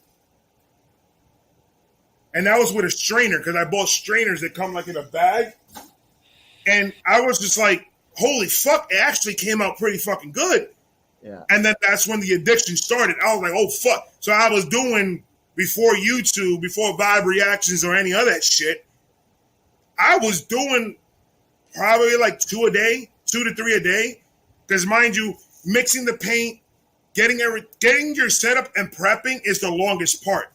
Speaker 2: And that was with a strainer, because I bought strainers that come like in a bag. And I was just like, holy fuck, it actually came out pretty fucking good.
Speaker 1: Yeah.
Speaker 2: And then that's when the addiction started. I was like, oh fuck. So I was doing, before YouTube, before Vibe Reactions or any other shit, I was doing probably like 2 to 3 a day. Because mind you, mixing the paint, getting your setup and prepping is the longest part.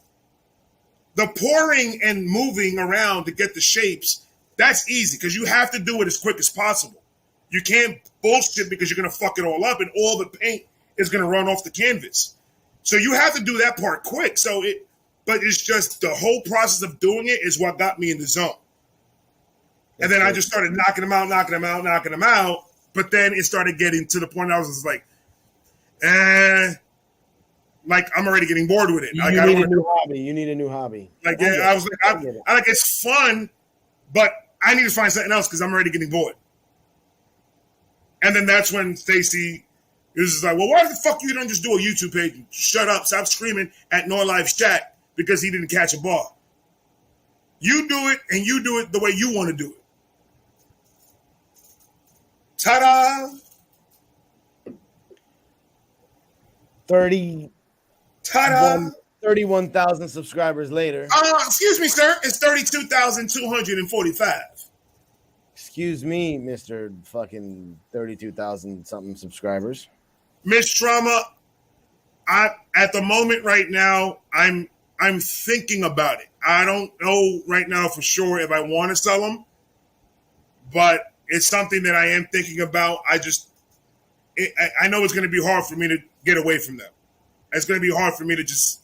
Speaker 2: The pouring and moving around to get the shapes, that's easy because you have to do it as quick as possible. You can't bullshit because you're going to fuck it all up and all the paint is going to run off the canvas. So you have to do that part quick. But it's just the whole process of doing it is what got me in the zone. And then I just started knocking them out. But then it started getting to the point I was just like, like I'm already getting bored with it.
Speaker 1: You need a new hobby. You need a new hobby.
Speaker 2: Like I was like, I like it's fun, but I need to find something else because I'm already getting bored. And then that's when Stacy is just like, well, why the fuck you don't just do a YouTube page? Shut up, stop screaming at No Life Chat because he didn't catch a ball. You do it, and you do it the way you want to do it. Ta-da!
Speaker 1: 31,000 subscribers later.
Speaker 2: Excuse me, sir. It's 32,245.
Speaker 1: Excuse me, Mr. fucking 32,000 something subscribers.
Speaker 2: Miss Trauma, at the moment right now, I'm thinking about it. I don't know right now for sure if I want to sell them, but it's something that I am thinking about. I know it's going to be hard for me to get away from them. It's going to be hard for me to just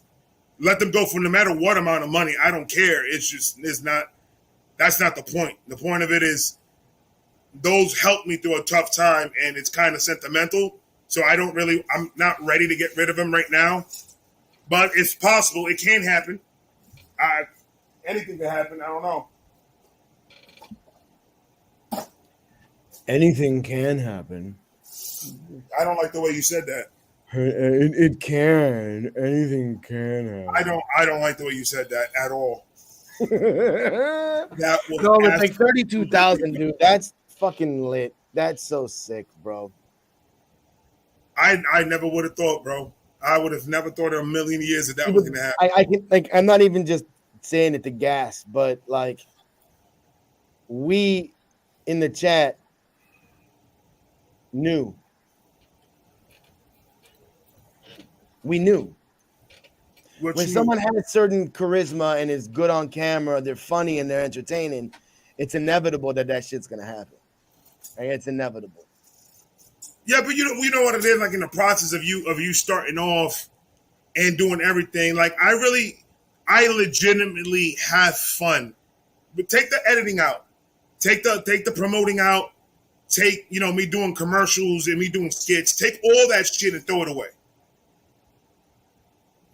Speaker 2: let them go for no matter what amount of money. I don't care. That's not the point. The point of it is those helped me through a tough time, and it's kind of sentimental. So I'm not ready to get rid of them right now, but it's possible. It can happen. Anything can happen. I don't know.
Speaker 1: Anything can happen.
Speaker 2: I don't like the way you said that.
Speaker 1: It can. Anything can happen.
Speaker 2: I don't like the way you said that at all.
Speaker 1: No, it's like 32,000, dude. That's fucking lit. That's so sick, bro.
Speaker 2: I never would have thought, bro. I would have never thought in a million years that was gonna happen.
Speaker 1: I can, like, I'm not even just saying it to gas, but like we in the chat knew. We knew. When someone has certain charisma and is good on camera, they're funny and they're entertaining, it's inevitable that shit's gonna happen. Right? It's inevitable.
Speaker 2: Yeah, but you know what it is, like in the process of you starting off and doing everything. Like I legitimately have fun. But take the editing out, take the promoting out, take me doing commercials and me doing skits. Take all that shit and throw it away.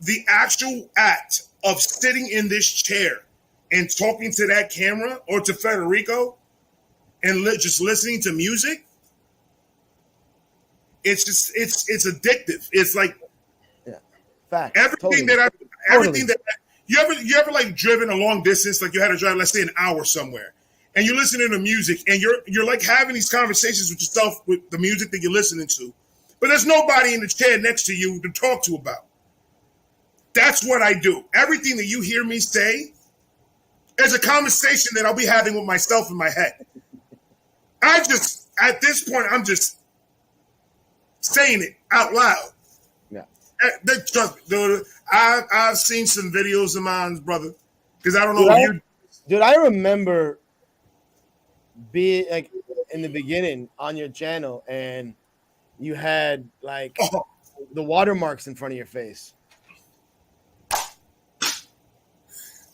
Speaker 2: The actual act of sitting in this chair and talking to that camera or to Federico and just listening to music, it's addictive. It's like
Speaker 1: fact.
Speaker 2: Everything that you ever like driven a long distance, like you had to drive, let's say an hour somewhere, and you're listening to music and you're like having these conversations with yourself with the music that you're listening to, but there's nobody in the chair next to you to talk to about. That's what I do. Everything that you hear me say is a conversation that I'll be having with myself in my head. At this point, I'm just saying it out loud.
Speaker 1: Yeah.
Speaker 2: Trust me, dude. I've seen some videos of mine, brother, because I don't know if you.
Speaker 1: Dude, I remember being like in the beginning on your channel, and you had like
Speaker 2: Oh,
Speaker 1: the watermarks in front of your face.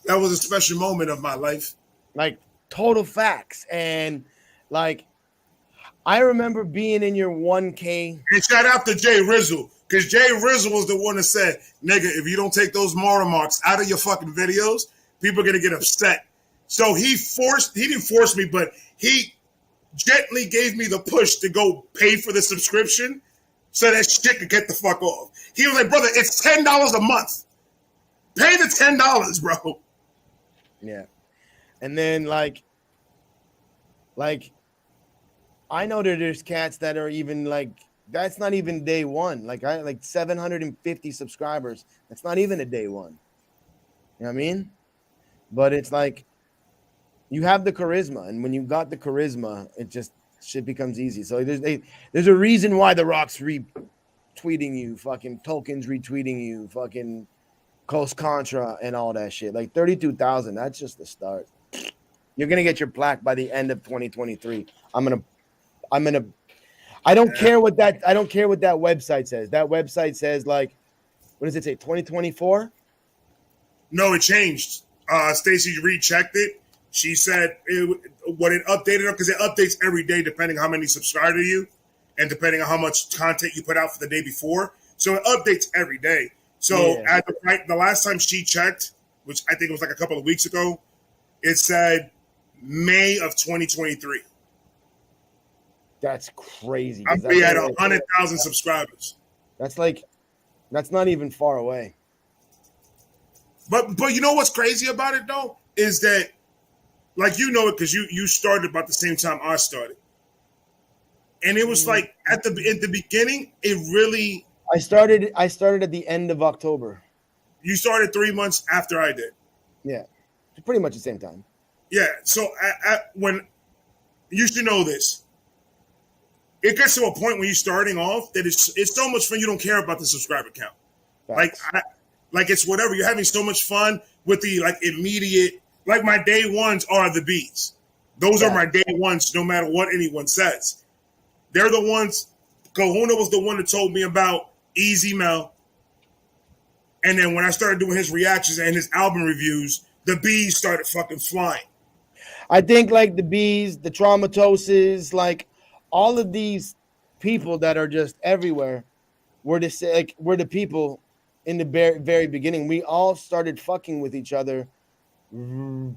Speaker 2: that was a special moment of my life.
Speaker 1: Like total facts. And like I remember being in your 1K.
Speaker 2: And shout out to Jay Rizzle, because Jay Rizzle was the one that said, nigga, if you don't take those watermarks out of your fucking videos, people are gonna get upset. So he didn't force me, but he gently gave me the push to go pay for the subscription so that shit could get the fuck off. He was like, brother, it's $10 a month. Pay the $10, bro.
Speaker 1: Yeah. And then like I know that there's cats that are even like that's not even day one. Like I like 750 subscribers. That's not even a day one. You know what I mean? But it's like you have the charisma, and when you got the charisma, it just shit becomes easy. So there's a reason why The Rock's retweeting you, fucking Tolkien's retweeting you, fucking Coast Contra and all that shit. Like 32,000, that's just the start. You're gonna get your plaque by the end of 2023. I don't care what that website says. That website says like, what does it say? 2024?
Speaker 2: No, it changed. Stacy rechecked it. She said what it updated because it updates every day depending how many subscribe to you and depending on how much content you put out for the day before. So it updates every day. So at the last time she checked, which I think it was like a couple of weeks ago, it said May of 2023.
Speaker 1: That's crazy.
Speaker 2: I'll be at 100,000 subscribers.
Speaker 1: That's not even far away.
Speaker 2: But you know what's crazy about it though is that, like you know it because you started about the same time I started, and it was like at the beginning it really.
Speaker 1: I started at the end of October.
Speaker 2: You started 3 months after I did.
Speaker 1: Yeah, pretty much the same time.
Speaker 2: Yeah, so when you should know this, it gets to a point when you're starting off that it's so much fun you don't care about the subscriber count.
Speaker 1: Facts.
Speaker 2: Like it's whatever. You're having so much fun with the like immediate. Like my day ones are the beats. Those are my day ones, no matter what anyone says. They're the ones. Kahuna was the one that told me about Easy Mel. And then when I started doing his reactions and his album reviews, the bees started fucking flying.
Speaker 1: I think like the bees, the Traumatoses, like all of these people that are just everywhere were the people in the very beginning. We all started fucking with each other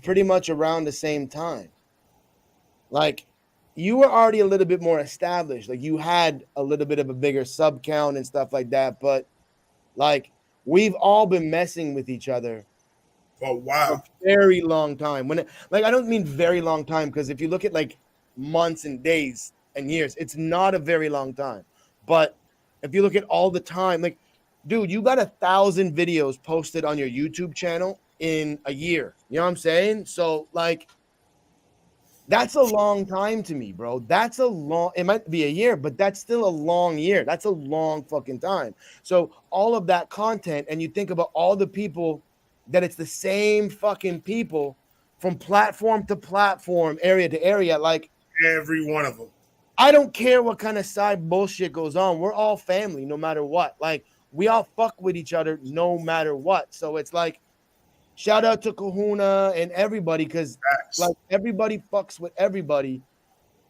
Speaker 1: pretty much around the same time. Like you were already a little bit more established. Like you had a little bit of a bigger sub count and stuff like that. But like we've all been messing with each other
Speaker 2: Oh wow.
Speaker 1: for a very long time. I don't mean very long time, because if you look at like months and days and years, it's not a very long time. But if you look at all the time, like, dude, you got 1,000 videos posted on your YouTube channel in a year. You know what I'm saying? So like that's a long time to me, bro. It might be a year, but that's still a long year. That's a long fucking time. So all of that content, and you think about all the people that it's the same fucking people from platform to platform, area to area. Like
Speaker 2: Every one of them.
Speaker 1: I don't care what kind of side bullshit goes on. We're all family, no matter what. Like we all fuck with each other, no matter what. So it's like, shout out to Kahuna and everybody, because like everybody fucks with everybody,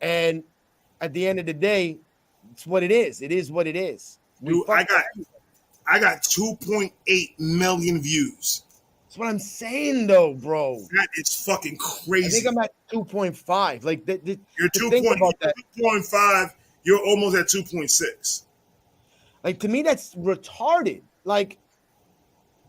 Speaker 1: and at the end of the day, it's what it is. It is what it is.
Speaker 2: Dude, I got 2.8 million views.
Speaker 1: That's what I'm saying, though, bro.
Speaker 2: That is fucking crazy.
Speaker 1: I think I'm at 2.5. Like
Speaker 2: you're 2.5. You're almost at 2.6.
Speaker 1: Like to me, that's retarded. Like,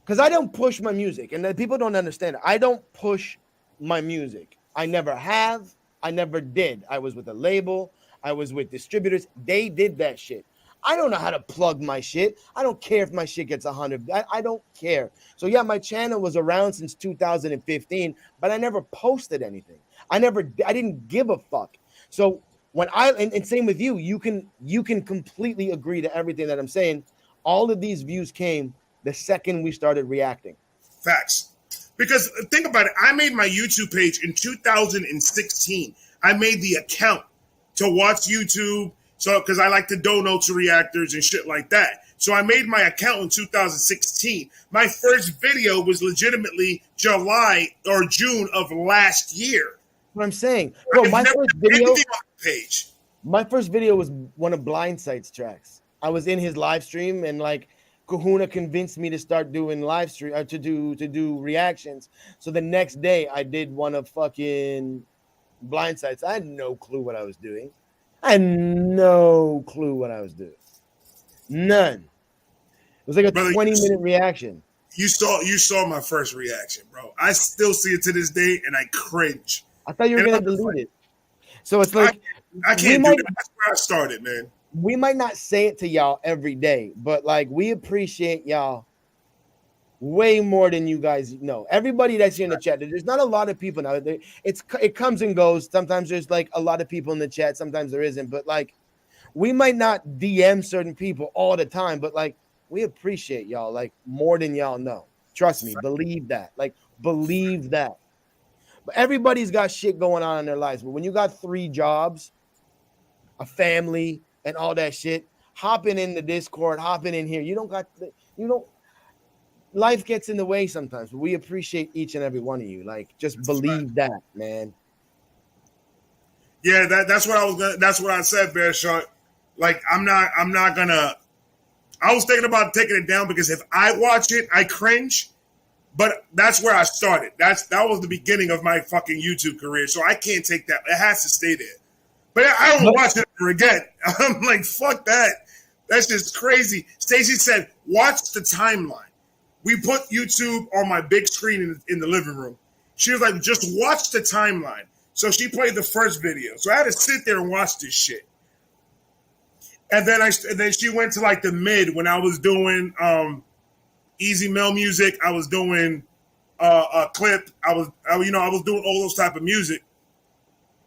Speaker 1: because I don't push my music, and people don't understand it. I don't push my music. I never have. I never did. I was with a label. I was with distributors. They did that shit. I don't know how to plug my shit. I don't care if my shit gets 100. I don't care. So yeah, my channel was around since 2015, but I never posted anything. I didn't give a fuck. So when and same with you, you can completely agree to everything that I'm saying. All of these views came the second we started reacting.
Speaker 2: Facts. Because think about it. I made my YouTube page in 2016. I made the account to watch YouTube. So, because I like to dono to reactors and shit like that. So I made my account in 2016. My first video was legitimately July or June of last year.
Speaker 1: What I'm saying, bro, my first video,
Speaker 2: page.
Speaker 1: My first video was one of Blindsight's tracks. I was in his live stream, and like Kahuna convinced me to start doing live stream to do reactions. So the next day, I did one of fucking Blindsights. I had no clue what I was doing. None. It was like a 20-minute reaction.
Speaker 2: You saw my first reaction, bro. I still see it to this day, and I cringe.
Speaker 1: I thought you were gonna delete it. So it's like
Speaker 2: I can't do that. That's where I started, man.
Speaker 1: We might not say it to y'all every day, but like we appreciate y'all way more than you guys know. Everybody that's here in the chat, there's not a lot of people now. It comes and goes. Sometimes there's like a lot of people in the chat. Sometimes there isn't. But like, we might not DM certain people all the time, but like, we appreciate y'all like more than y'all know. Trust me. Believe that. Like, believe that. But everybody's got shit going on in their lives. But when you got 3 jobs, a family, and all that shit, hopping in the Discord, hopping in here, life gets in the way sometimes, but we appreciate each and every one of you. Like, just believe that, man.
Speaker 2: Yeah, that's what I said, Bear Shark. Like, I was thinking about taking it down because if I watch it, I cringe. But that's where I started. That was the beginning of my fucking YouTube career. So I can't take that. It has to stay there. But I don't watch it ever again. I'm like, fuck that. That's just crazy. Stacey said, watch the timeline. We put YouTube on my big screen in the living room. She was like, just watch the timeline. So she played the first video. So I had to sit there and watch this shit. And then she went to like the mid when I was doing Easy Mail music. I was doing a clip. I was doing all those type of music.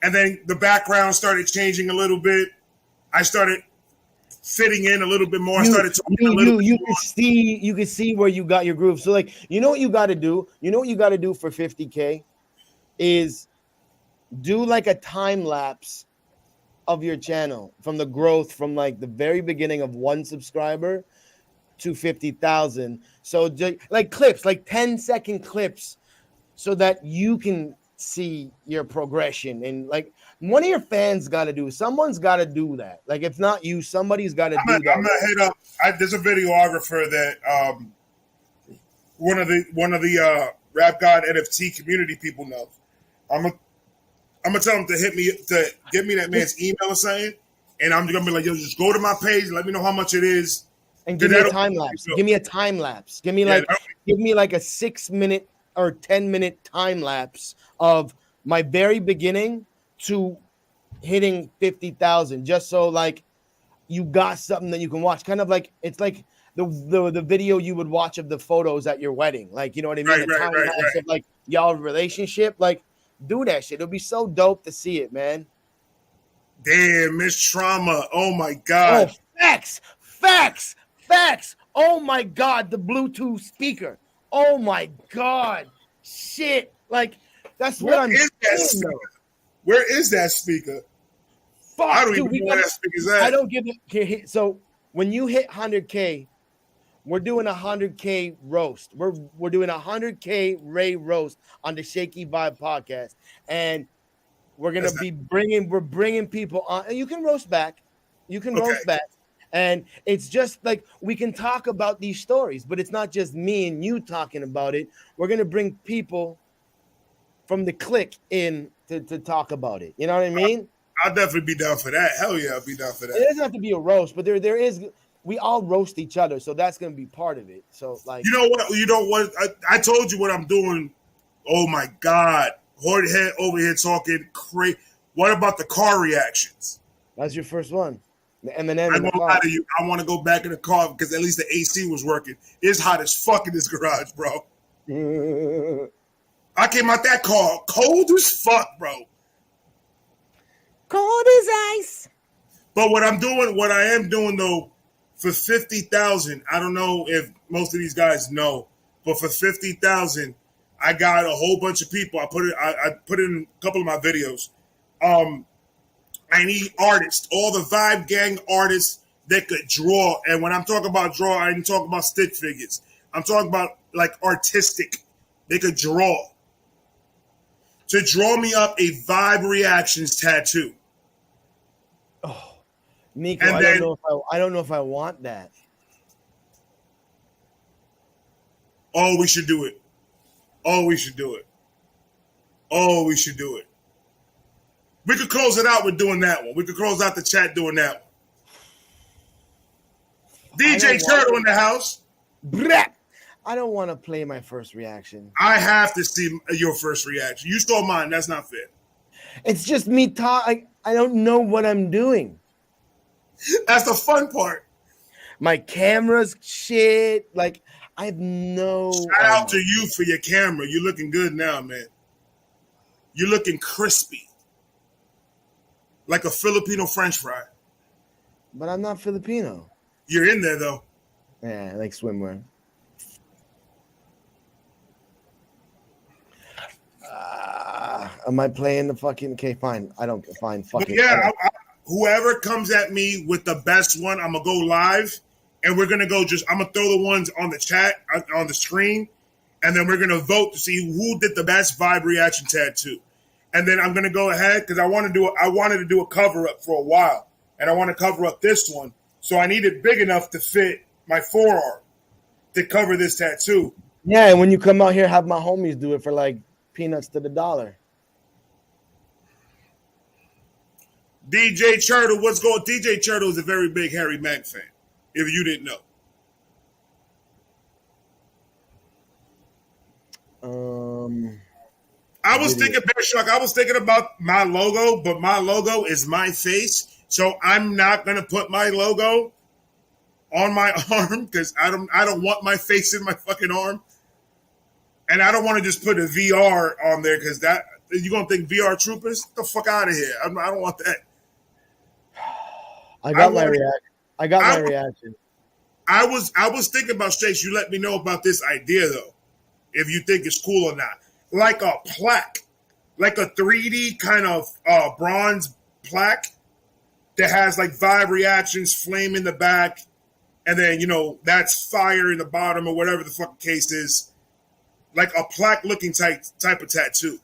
Speaker 2: And then the background started changing a little bit. I started fitting in a little bit more. I started talking a little bit more.
Speaker 1: You can see where you got your groove. So like, you know what you got to do? You know what you got to do for 50K is do like a time lapse of your channel from the growth from like the very beginning of 1 subscriber to 50,000. So like clips, like 10-second clips so that you can see your progression. And like one of your fans got to do, someone's got to do that. Like if not you, somebody's got to do that.
Speaker 2: I'm gonna hit up. There's a videographer that one of the Rap God NFT community people knows. I'm gonna tell him to give me that man's email or something, and I'm gonna be like, yo, just go to my page, let me know how much it is,
Speaker 1: and give me a time lapse. Give me a time lapse. Give me like a 6-minute or 10-minute time lapse of my very beginning to hitting 50,000, just so like you got something that you can watch. Kind of like it's like the video you would watch of the photos at your wedding, like you know what I mean? Right. Of like y'all relationship, like do that shit. It'll be so dope to see it, man.
Speaker 2: Damn, Miss Trauma. Oh my god.
Speaker 1: Oh, facts. Oh my god, the Bluetooth speaker. Oh my god, shit! Like that's what I'm saying.
Speaker 2: Where is that speaker?
Speaker 1: Fuck,
Speaker 2: I don't even know where that speaker's at.
Speaker 1: I don't give it. So when you hit 100K, we're doing a 100K roast. We're doing a 100K Ray roast on the Shakey Vibe podcast, and we're gonna bringing people on, and you can roast back. Roast back. And it's just like we can talk about these stories, but it's not just me and you talking about it. We're going to bring people from the clique in to talk about it. You know what I mean?
Speaker 2: I'll definitely be down for that. Hell yeah, I'll be down for that.
Speaker 1: It doesn't have to be a roast, but there is. We all roast each other, so that's going to be part of it. So like,
Speaker 2: you know what? I told you what I'm doing. Oh my God, Horthead over here talking crazy. What about the car reactions?
Speaker 1: That's your first one. The Eminem.
Speaker 2: I won't lie to you. I want to go back in the car because at least the AC was working. It's hot as fuck in this garage, bro. I came out that car cold as fuck, bro.
Speaker 1: Cold as ice.
Speaker 2: But what I am doing though, for 50,000, I don't know if most of these guys know, but for 50,000, I got a whole bunch of people. I put it in a couple of my videos. I need artists, all the Vibe Gang artists that could draw. And when I'm talking about draw, I ain't talking about stick figures. I'm talking about like artistic. They could draw. To draw me up a Vibe Reactions tattoo.
Speaker 1: Oh, Nico,
Speaker 2: And
Speaker 1: I
Speaker 2: then-
Speaker 1: don't know if I want that.
Speaker 2: Oh, we should do it. Oh, we should do it. Oh, we should do it. We could close it out with doing that one. We could close out the chat doing that one. DJ Turtle in the house.
Speaker 1: Blah! I don't want to play my first reaction.
Speaker 2: I have to see your first reaction. You stole mine. That's not fair.
Speaker 1: It's just me talking. I don't know what I'm doing.
Speaker 2: That's the fun part.
Speaker 1: My camera's shit. Like, I have no.
Speaker 2: Shout out to you for your camera. You're looking good now, man. You're looking crispy. Like a Filipino French fry.
Speaker 1: But I'm not Filipino.
Speaker 2: You're in there, though.
Speaker 1: Yeah, I like swimwear. Am I playing the fucking? Okay, fine. I don't. Fine. Fuck
Speaker 2: But
Speaker 1: it.
Speaker 2: yeah, whoever comes at me with the best one, I'm going to go live. And we're going to go I'm going to throw the ones on the chat, on the screen. And then we're going to vote to see who did the best Vibe Reaction tattoo. And then I'm going to go ahead because I wanted to do a cover up for a while. And I want to cover up this one. So I need it big enough to fit my forearm to cover this tattoo.
Speaker 1: Yeah, and when you come out here, have my homies do it for like peanuts to the dollar.
Speaker 2: DJ Turtle, what's going? DJ Turtle is a very big Harry Mack fan. If you didn't know. I was thinking, Bear Shark, I was thinking about my logo, but my logo is my face. So I'm not gonna put my logo on my arm because I don't want my face in my fucking arm. And I don't want to just put a VR on there because that you're gonna think VR troopers? Get the fuck out of here. I don't want that.
Speaker 1: I got my reaction.
Speaker 2: I was thinking about Shakes. You let me know about this idea though, if you think it's cool or not. Like a plaque, like a 3D kind of bronze plaque that has like Vibe Reactions, flame in the back, and then that's fire in the bottom or whatever the fucking case is. Like a plaque looking type of tattoo,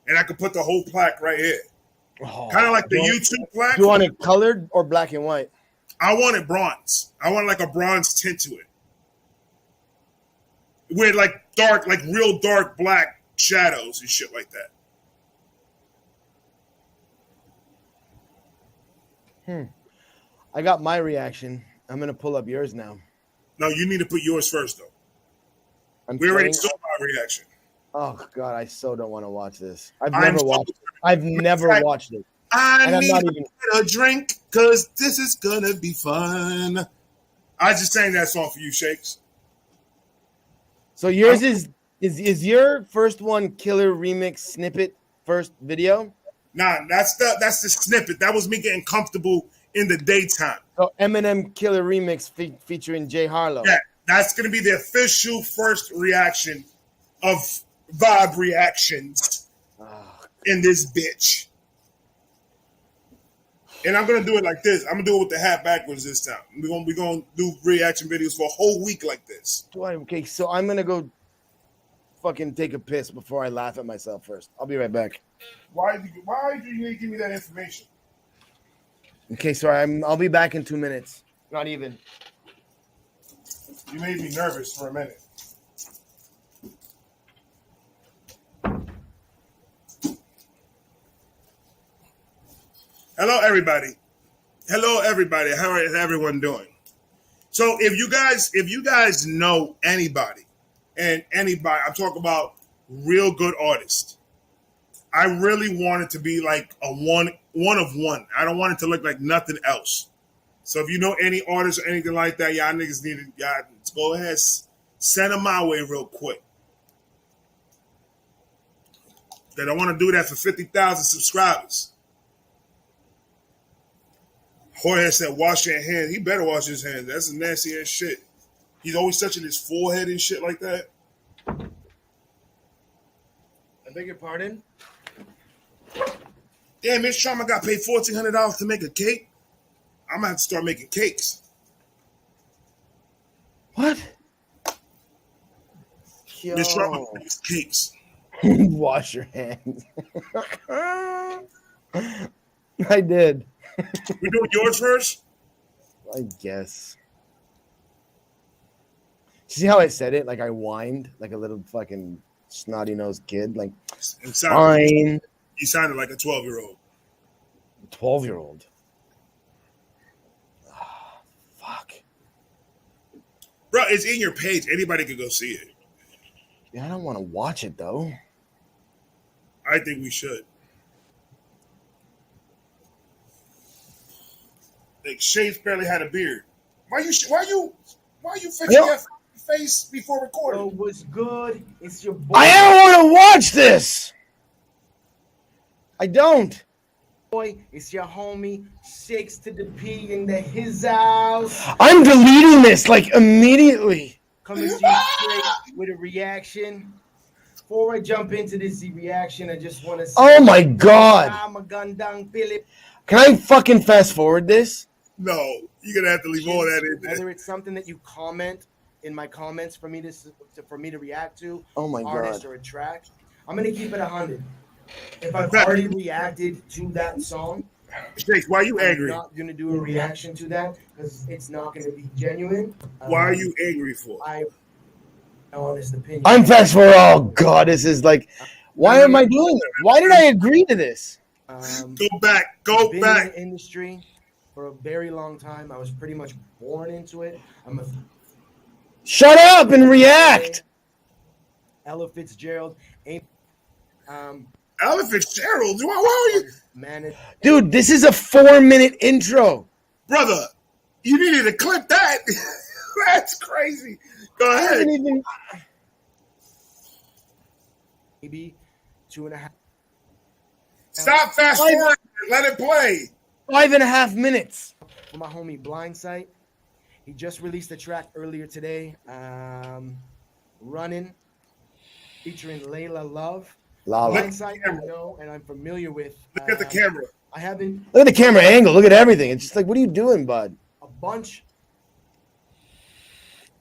Speaker 2: and I could put the whole plaque right here, kind of like the YouTube plaque.
Speaker 1: Do you want it colored or black and white?
Speaker 2: I want it bronze. I want like a bronze tint to it. With like dark, like real dark black shadows and shit like that.
Speaker 1: I got my reaction. I'm going to pull up yours now.
Speaker 2: No, you need to put yours first, though. We already saw my reaction.
Speaker 1: Oh, God, I so don't want to watch this. I've never watched it.
Speaker 2: I need to get a drink because this is going to be fun. I just sang that song for you, Shakes.
Speaker 1: So yours is your first one Killer Remix snippet first video?
Speaker 2: Nah, that's the snippet. That was me getting comfortable in the daytime.
Speaker 1: So Eminem Killer Remix featuring Jay Harlow.
Speaker 2: Yeah, that's going to be the official first reaction of Vibe Reactions in this bitch. And I'm going to do it like this. I'm going to do it with the hat backwards this time. We're going to do reaction videos for a whole week like this.
Speaker 1: Okay, so I'm going to go fucking take a piss before I laugh at myself first. I'll be right back.
Speaker 2: Why do you need to give me that information?
Speaker 1: Okay, sorry. I'll be back in 2 minutes. Not even.
Speaker 2: You made me nervous for a minute. Hello, everybody. Hello, everybody. How is everyone doing? So, if you guys know anybody, I'm talking about real good artists. I really want it to be like a one of one. I don't want it to look like nothing else. So if you know any artists or anything like that, y'all niggas need to go ahead, send them my way real quick. That I want to do that for 50,000 subscribers. Jorge said, wash your hands. He better wash his hands. That's some nasty ass shit. He's always touching his forehead and shit like that.
Speaker 1: beg your pardon?
Speaker 2: Damn, Miss Trauma got paid $1,400 to make a cake. I'm gonna have to start making cakes.
Speaker 1: What?
Speaker 2: Miss Trauma
Speaker 1: Yo.
Speaker 2: makes cakes.
Speaker 1: Wash your hands. I did.
Speaker 2: We doing yours first?
Speaker 1: I guess. See how I said it? Like I whined like a little fucking snotty-nosed kid. Like, fine.
Speaker 2: You sounded like a 12-year-old.
Speaker 1: 12-year-old. Oh, fuck.
Speaker 2: Bro, it's in your page. Anybody could go see it.
Speaker 1: Yeah, I don't want to watch it though.
Speaker 2: I think we should. Like Shane's barely had a beard. Why you fixing your face before recording?
Speaker 1: Oh, what's good? It's your boy.
Speaker 5: I don't want to watch this.
Speaker 1: I don't. Boy, it's your homie 6 to the P in the his house.
Speaker 5: I'm deleting this like immediately.
Speaker 1: Coming to you straight with a reaction. Before I jump into this reaction, I just want to say,
Speaker 5: Oh my god.
Speaker 1: I'm a gun down Philip.
Speaker 5: Can I fucking fast forward this?
Speaker 2: No, you're gonna have to leave all that in there.
Speaker 1: Whether it's something that you comment in my comments for me to react to,
Speaker 5: Oh my
Speaker 1: artist
Speaker 5: god.
Speaker 1: or a track, I'm gonna keep it 100. If I've already reacted to that song,
Speaker 2: Shakes, why are you angry?
Speaker 1: I'm not gonna do a reaction to that because it's not gonna be genuine.
Speaker 2: Why are you angry for?
Speaker 1: I honest opinion.
Speaker 5: I'm fast forward. Oh god, this is like, why am I doing it? Why did I agree to this?
Speaker 2: Go back. Go
Speaker 1: been
Speaker 2: back.
Speaker 1: in the industry for a very long time. I was pretty much born into it. I'm a
Speaker 5: Shut up and react.
Speaker 1: Ella Fitzgerald.
Speaker 2: Ella Fitzgerald. Why are you,
Speaker 1: Man,
Speaker 5: Dude, this is a 4-minute intro.
Speaker 2: brother? You needed to clip that. That's crazy. Go
Speaker 5: I
Speaker 2: ahead.
Speaker 5: haven't even.
Speaker 1: maybe 2.5.
Speaker 2: Stop fast forward. Let it play.
Speaker 5: 5.5 minutes.
Speaker 1: For my homie Blindsight. He just released a track earlier today. Running, featuring Layla Love.
Speaker 5: Lala.
Speaker 1: Blindsight, I know, and I'm familiar with.
Speaker 2: Look at the camera.
Speaker 1: I haven't
Speaker 5: Look at the camera angle. Look at everything. It's just like, what are you doing, bud?
Speaker 1: a bunch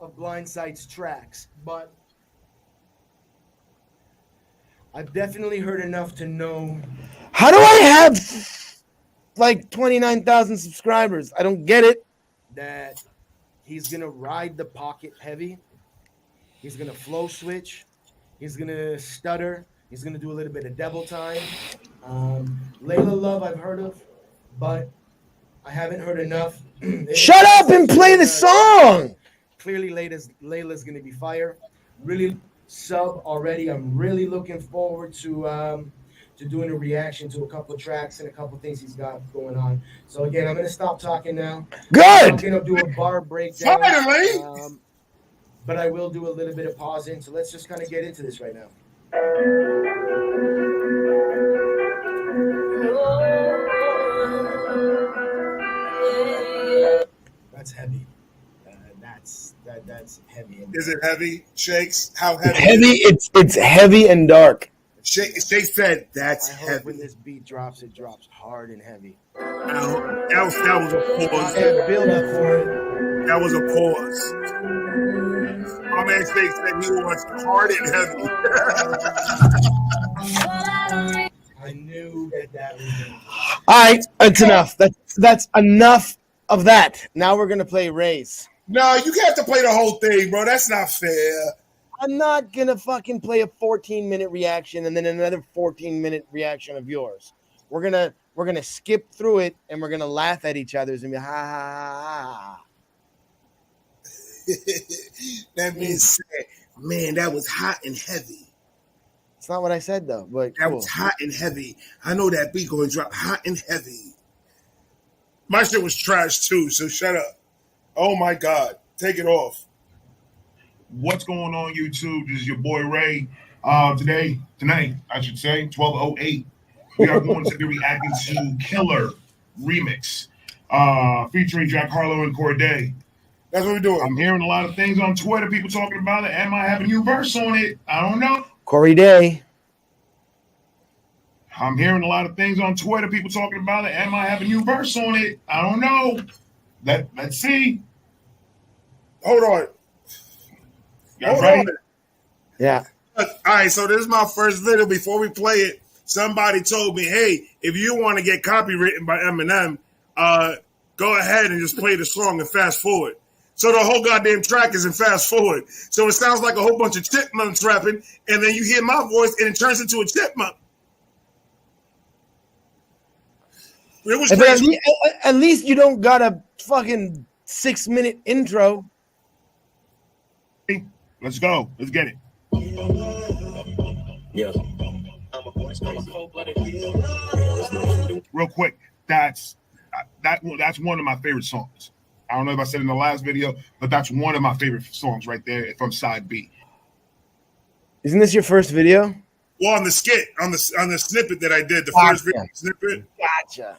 Speaker 1: of Blindsight's tracks, but I've definitely heard enough to know
Speaker 5: How do I have like 29,000 subscribers? I don't get it.
Speaker 1: that he's gonna ride the pocket heavy. He's gonna flow switch. He's gonna stutter. He's gonna do a little bit of double time. Layla Love I've heard of, but I haven't heard enough.
Speaker 5: Shut up and play the song.
Speaker 1: Clearly, Layla's gonna be fire. Really sub already. I'm really looking forward to doing a reaction to a couple of tracks and a couple of things he's got going on. So again, I'm gonna stop talking now. I'm
Speaker 5: Good.
Speaker 1: gonna do a bar breakdown.
Speaker 2: Finally.
Speaker 1: But I will do a little bit of pausing. So let's just kind of get into this right now. That's heavy. That's heavy.
Speaker 2: Is it heavy? Shakes? How heavy?
Speaker 5: Heavy. It's heavy and dark.
Speaker 2: Shakes said that's
Speaker 1: I hope
Speaker 2: heavy.
Speaker 1: when this beat drops, it drops hard and heavy.
Speaker 2: That was a pause.
Speaker 1: And build up for it.
Speaker 2: That was a pause. My man Shakes said he wants hard and heavy.
Speaker 1: I knew that was it.
Speaker 5: All right, it's enough. That's enough of that. Now we're gonna play Rays.
Speaker 2: No, you have to play the whole thing, bro. That's not fair.
Speaker 1: I'm not gonna fucking play a 14-minute reaction and then another 14-minute reaction of yours. We're gonna skip through it and we're gonna laugh at each other's and be ha ha ha.
Speaker 2: That man said, man, that was hot and heavy.
Speaker 1: It's not what I said though, but
Speaker 2: That
Speaker 1: cool.
Speaker 2: was hot and heavy. I know that beat going to drop hot and heavy. My shit was trash too, so shut up. Oh my God. Take it off.
Speaker 6: What's going on, YouTube? This is your boy Ray. Tonight, I should say, 12:08. We are going to be reacting to Killer Remix, featuring Jack Harlow and Corday.
Speaker 2: That's what we're doing.
Speaker 6: I'm hearing a lot of things on Twitter, people talking about it. Am I having a new verse on it? I don't know.
Speaker 1: Corey Day.
Speaker 6: I'm hearing a lot of things on Twitter, people talking about it. Am I have a new verse on it? I don't know. Let's see.
Speaker 2: Hold on.
Speaker 6: Y'all ready?
Speaker 1: Yeah.
Speaker 2: All right, so this is my first video. Before we play it, somebody told me, hey, if you want to get copywritten by Eminem, go ahead and just play the song and fast forward. So the whole goddamn track is in fast forward. So it sounds like a whole bunch of chipmunks rapping, and then you hear my voice, and it turns into a chipmunk. It was
Speaker 1: But
Speaker 2: crazy.
Speaker 1: at least you don't got a fucking 6-minute intro.
Speaker 6: Let's go. Let's get it. Real quick, that's one of my favorite songs. I don't know if I said in the last video, but that's one of my favorite songs right there from side B.
Speaker 1: Isn't this your first video?
Speaker 2: Well, on the skit, on the snippet that I did, the first video snippet.
Speaker 1: Gotcha.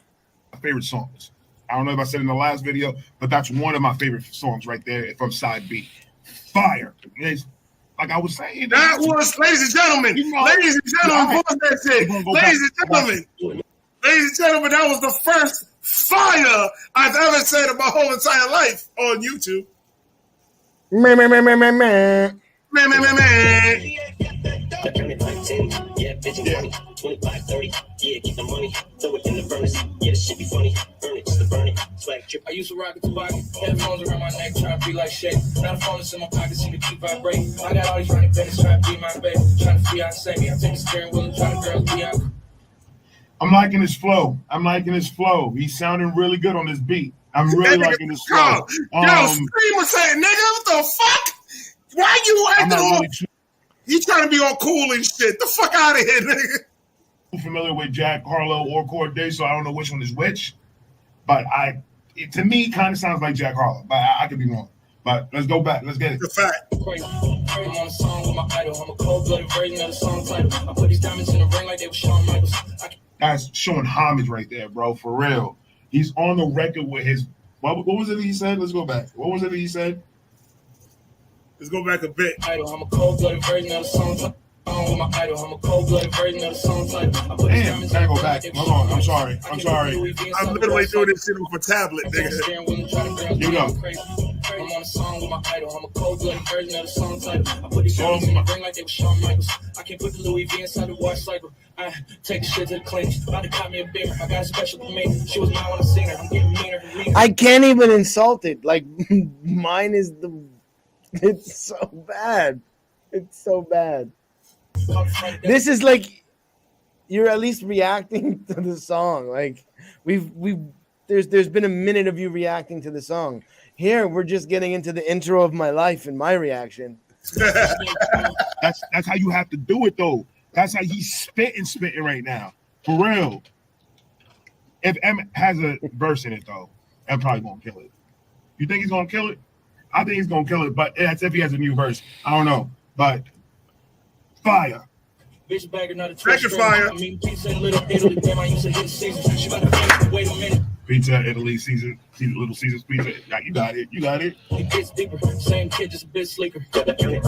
Speaker 6: My favorite songs. I don't know if I said in the last video, but that's one of my favorite songs right there from side B. Fire. It's, like I was saying.
Speaker 2: That was, ladies and gentlemen, ladies and gentlemen, pause that shit. Ladies and gentlemen, that was the first fire I've ever said in my whole entire life on YouTube.
Speaker 1: Meh, meh, meh, meh, meh, meh.
Speaker 2: Man, man, man, man.
Speaker 7: Yeah, 20, 25, 30. Yeah, keep the money, throw it in the furnace. Yeah, this shit be funny. Burn it just to burn it. Swag trip.
Speaker 8: I used to rock it to body, headphones around my neck, trying to be like Shakey. Now the phone is in my pocket, seem to keep vibrating. I got all these running business, trying to be my baby, trying to fiance me. I take the steering wheel and trying to girls be out.
Speaker 6: I'm liking his flow. He's sounding really good on this beat. I'm really liking this flow.
Speaker 2: Yo, Screamer saying, nigga, what the fuck? Why you acting all... He trying to be all cool and shit. The fuck out of here, nigga.
Speaker 6: I'm familiar with Jack Harlow or Corday, so I don't know which one is which. But to me, kind of sounds like Jack Harlow. But I could be wrong. But let's go back. Let's get it.
Speaker 2: The fact.
Speaker 8: I'm on a song with my idol. I'm a cold-blooded version of the song title. I put these diamonds in the ring like they were Shawn Michaels.
Speaker 6: That's showing homage right there, bro. For real. He's on the record with his... What was it he said? Let's go back. What was it he said?
Speaker 2: Let's go back a bit.
Speaker 8: I'm a cold-blooded version of the song title. I'm a cold-blooded version of the song title.
Speaker 6: Damn, gotta go back. Hold on. I'm sorry.
Speaker 2: I'm literally doing this shit off a tablet, nigga.
Speaker 6: Here we go.
Speaker 8: I'm on a song with my idol. I'm a cold-blooded version of the song title. I put these diamonds in my ring like they were Shawn Michaels. I can't put the Louis V inside the wash cycle. I take the shit to the cleaners. About to cop me a beer. I got a special for me. She was mine when I seen her. I'm getting meaner and meaner.
Speaker 1: I can't even insult it. Like, mine is the... It's so bad. It's so bad. This is like you're at least reacting to the song. Like there's been a minute of you reacting to the song. Here we're just getting into the intro of my life and my reaction.
Speaker 6: That's how you have to do it though. That's how he's spitting right now. For real. If M has a verse in it though, I'm probably gonna kill it. You think he's gonna kill it? I think he's gonna kill it, but that's if he has a new verse. I don't know. But fire.
Speaker 8: Bitch bagger, not a
Speaker 2: Record fire.
Speaker 8: I mean, pizza in Little Italy. Damn, I used to hit season. She about to wait a minute.
Speaker 6: Pizza, Italy, Caesar, Little Caesar's pizza. Yeah, you got it.
Speaker 8: It gets deeper. Same kid, just a bit sleeker.
Speaker 7: Yeah, 20,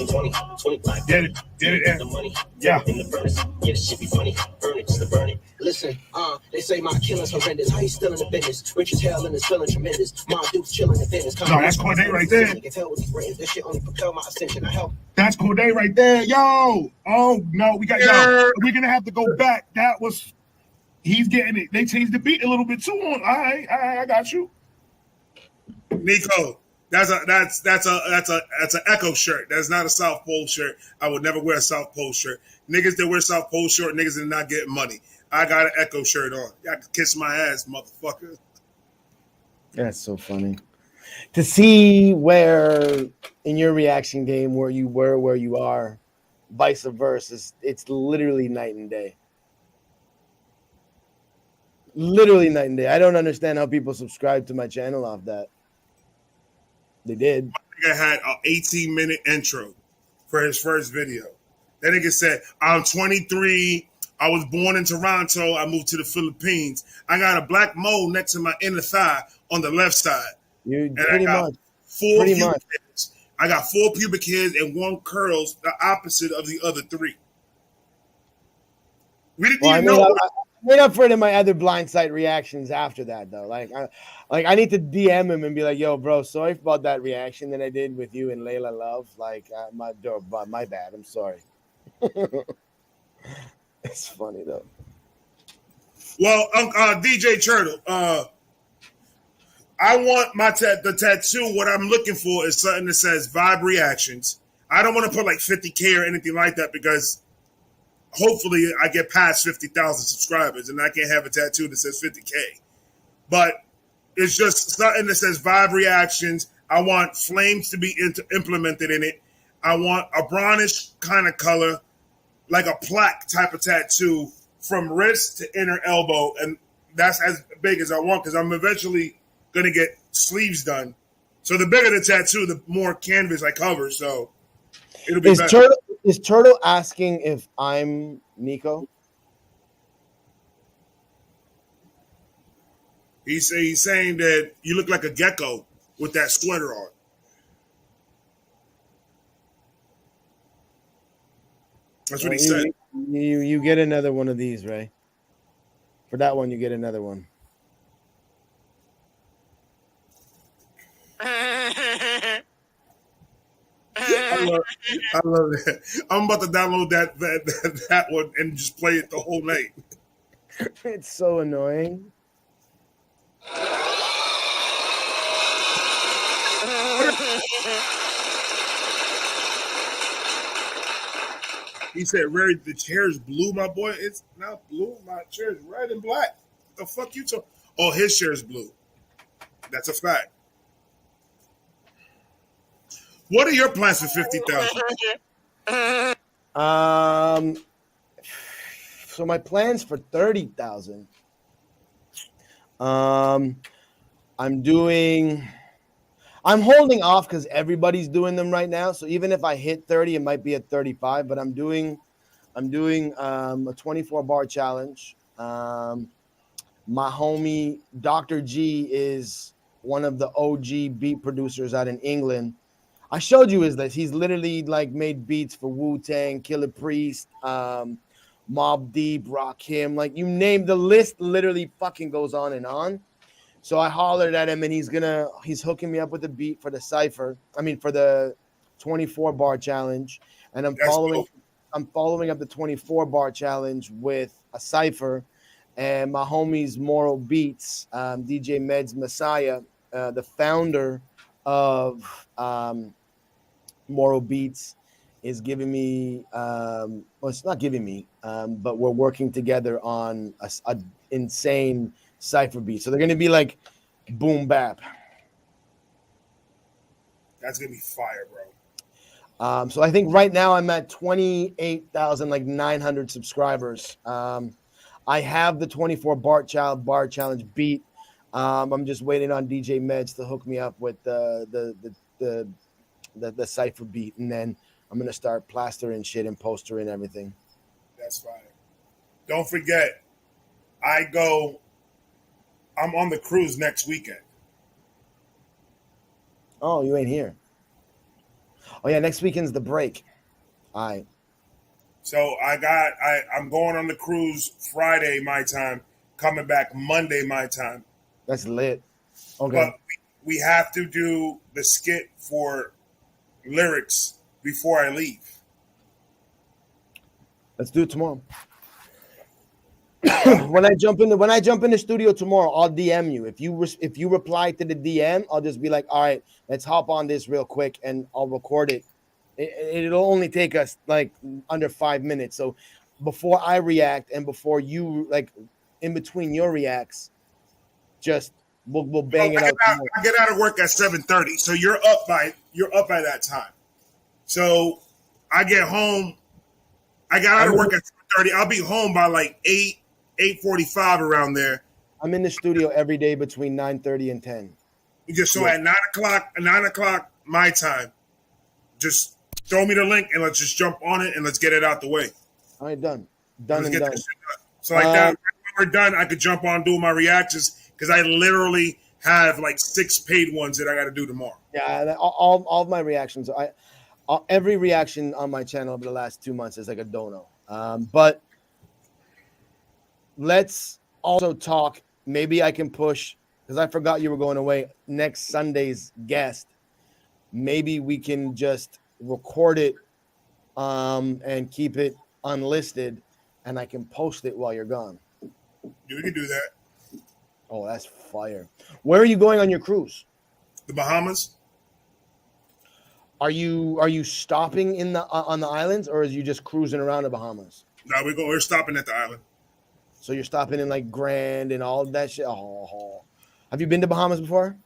Speaker 7: 20, 25.
Speaker 6: Get it.
Speaker 7: The money,
Speaker 6: yeah.
Speaker 7: In the furnace. Yeah, this shit be funny. Burn it just to burn it. Listen, they say my killing's horrendous. How you still in the business? Rich as hell and it's feeling tremendous. My dude's chilling in fitness.
Speaker 6: No, that's Corday right there.
Speaker 7: This shit only propel my ascension. I help.
Speaker 6: That's Corday right there. Yo. Oh, no, we got yo. We're going to have to go back. That was... He's getting it. They changed the beat a little bit too. All right, I got you.
Speaker 2: Nico, that's an Echo shirt. That's not a South Pole shirt. I would never wear a South Pole shirt. Niggas that wear South Pole shirt, niggas that not getting money. I got an Echo shirt on. Y'all can kiss my ass, motherfucker.
Speaker 1: That's so funny. To see where in your reaction game where you were, where you are, vice versa, it's literally night and day. Literally night and day. I don't understand how people subscribe to my channel off that. They did.
Speaker 2: My nigga had an 18-minute intro for his first video. That nigga said, I'm 23. I was born in Toronto. I moved to the Philippines. I got a black mole next to my inner thigh on the left side.
Speaker 1: And pretty much.
Speaker 2: Hairs. I got 4 pubic hairs and 1 curls, the opposite of the other 3. We didn't
Speaker 1: Well, I
Speaker 2: even
Speaker 1: made,
Speaker 2: know.
Speaker 1: up, I made up for it in my other blind site reactions after that, though. I need to DM him and be like, "Yo, bro, sorry about that reaction that I did with you and Layla Love. My bad. I'm sorry." It's funny though.
Speaker 2: Well, DJ Turtle, I want the tattoo. What I'm looking for is something that says Vibe Reactions. I don't want to put like 50K or anything like that because hopefully I get past 50,000 subscribers and I can't have a tattoo that says 50K. But it's just something that says Vibe Reactions. I want flames to be implemented in it. I want a brownish kind of color, like a plaque type of tattoo from wrist to inner elbow. And that's as big as I want because I'm eventually going to get sleeves done. So the bigger the tattoo, the more canvas I cover. So it'll be better.
Speaker 1: Is Turtle asking if I'm Nico?
Speaker 2: He's saying that you look like a gecko with that sweater on. That's what he said.
Speaker 1: You get another one of these, Ray. For that one, you get another one.
Speaker 2: I love that. I'm about to download that one and just play it the whole night.
Speaker 1: It's so annoying.
Speaker 2: He said, "Ray, the chair's blue, my boy. It's not blue. My chair's red and black. What the fuck you talking? Oh, his chair's blue. That's a fact. What are your plans for 50,000?
Speaker 1: So my plans for 30,000. I'm holding off because everybody's doing them right now. So even if I hit 30, it might be at 35. But I'm doing a 24 bar challenge. My homie Dr. G is one of the OG beat producers out in England. I showed you his list. He's literally like made beats for Wu-Tang, Killer Priest, Mobb Deep, Rakim. Like you name the list, literally fucking goes on and on. So I hollered at him and he's hooking me up with a beat for the cypher. I mean for the 24 bar challenge. And I'm following up the 24 bar challenge with a cypher. And my homies Moral Beats, DJ Meds Messiah, the founder of Moral Beats, is giving me well, it's not giving me, but we're working together on a insane cypher beat. So they're gonna be like boom bap.
Speaker 2: That's gonna be fire, bro.
Speaker 1: So I think right now I'm at 28,900 subscribers. I have the 24 bar challenge beat. I'm just waiting on DJ Meds to hook me up with the cypher beat, and then I'm gonna start plastering shit and postering everything.
Speaker 2: That's fire. Don't forget, I'm on the cruise next weekend.
Speaker 1: Oh, you ain't here. Oh yeah, next weekend's the break. All right.
Speaker 2: So I'm going on the cruise Friday my time, coming back Monday my time.
Speaker 1: That's lit. Okay.
Speaker 2: But we have to do the skit for lyrics before I leave.
Speaker 1: Let's do it tomorrow. when I jump in the studio tomorrow, I'll DM you. If you reply to the DM, I'll just be like, all right, let's hop on this real quick and I'll record it. It'll only take us like under 5 minutes. So before I react and before you, like in between your reacts, just we'll bang it out.
Speaker 2: I get out of work at 7:30, so you're up by that time. So I get home. I got out of work at 7:30. I'll be home by like 8:45 around there.
Speaker 1: I'm in the studio every day between 9:30 and 10.
Speaker 2: At 9 o'clock my time, just throw me the link and let's just jump on it and let's get it out the way.
Speaker 1: All right, done.
Speaker 2: So like that, when we're done, I could jump on doing my reactions because I literally have like 6 paid ones that I got to do tomorrow.
Speaker 1: Yeah, all of my reactions. Every reaction on my channel over the last 2 months is like a dono. But let's also talk. Maybe I can push because I forgot you were going away. Next Sunday's guest. Maybe we can just record it and keep it unlisted, and I can post it while you're gone.
Speaker 2: We can do that.
Speaker 1: Oh, that's fire. Where are you going on your cruise?
Speaker 2: The Bahamas.
Speaker 1: Are you stopping in the on the islands, or is you just cruising around the Bahamas?
Speaker 2: No, we're stopping at the island.
Speaker 1: So you're stopping in like Grand and all that shit. Oh. Have you been to Bahamas before?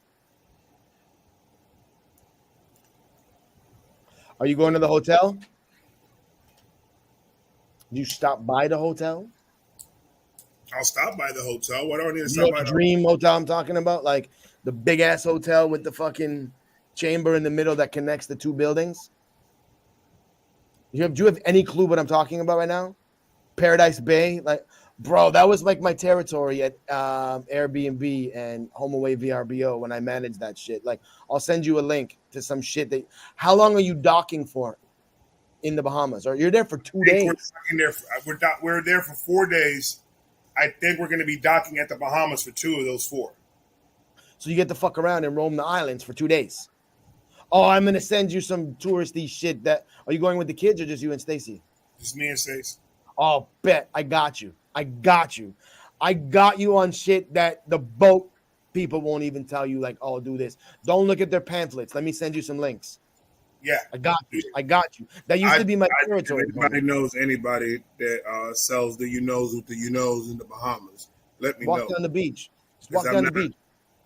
Speaker 1: Are you going to the hotel? Do you stop by the hotel?
Speaker 2: I'll stop by the hotel. What do I need to
Speaker 1: You
Speaker 2: stop
Speaker 1: know
Speaker 2: by?
Speaker 1: the dream hotel I'm talking about? Like the big ass hotel with the fucking chamber in the middle that connects the two buildings? Do you have any clue what I'm talking about right now? Paradise Bay? Like, bro, that was like my territory at Airbnb and HomeAway VRBO when I managed that shit. Like, I'll send you a link to some shit that. How long are you docking for in the Bahamas? Or you're there for 2 days?
Speaker 2: We're there for 4 days. I think we're going to be docking at the Bahamas for 2 of those 4.
Speaker 1: So you get to fuck around and roam the islands for 2 days. Oh, I'm gonna send you some touristy shit. Are you going with the kids or just you and Stacy?
Speaker 2: Just me and Stace.
Speaker 1: Oh, bet I got you. I got you on shit that the boat people won't even tell you. Like, oh, do this. Don't look at their pamphlets. Let me send you some links.
Speaker 2: Yeah,
Speaker 1: I got you. That used to be my territory.
Speaker 2: Anybody knows anybody that sells the you-knows with the you-knows in the Bahamas? Let me know.
Speaker 1: Walk down the beach. Just walk down the beach.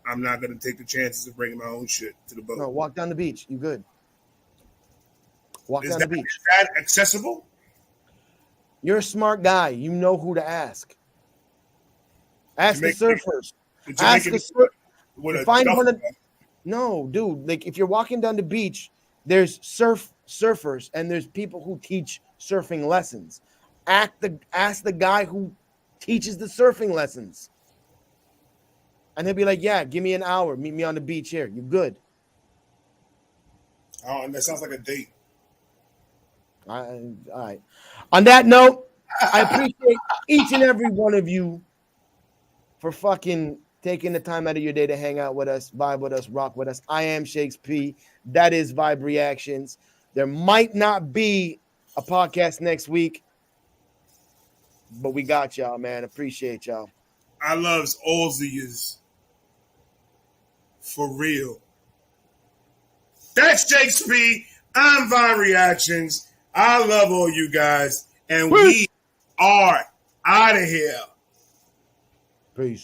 Speaker 2: I'm not going to take the chances of bringing my own shit to the boat.
Speaker 1: No, walk down the beach. You good. Walk down the beach.
Speaker 2: Is that accessible?
Speaker 1: You're a smart guy. You know who to ask. Ask the surfers. Ask the surfers. Find one of. No, dude. Like if you're walking down the beach, there's surfers and there's people who teach surfing lessons. Ask the guy who teaches the surfing lessons. And he'll be like, yeah, give me an hour. Meet me on the beach here. You good.
Speaker 2: Oh, and that sounds like a date.
Speaker 1: All right. On that note, I appreciate each and every one of you for fucking taking the time out of your day to hang out with us, vibe with us, rock with us. I am Shakespeare. That is Vibe Reactions. There might not be a podcast next week, but we got y'all, man. Appreciate y'all.
Speaker 2: I loves Aussies. For real. That's Shakespeare. I'm Vibe Reactions. I love all you guys. And we are out of here.
Speaker 1: Peace.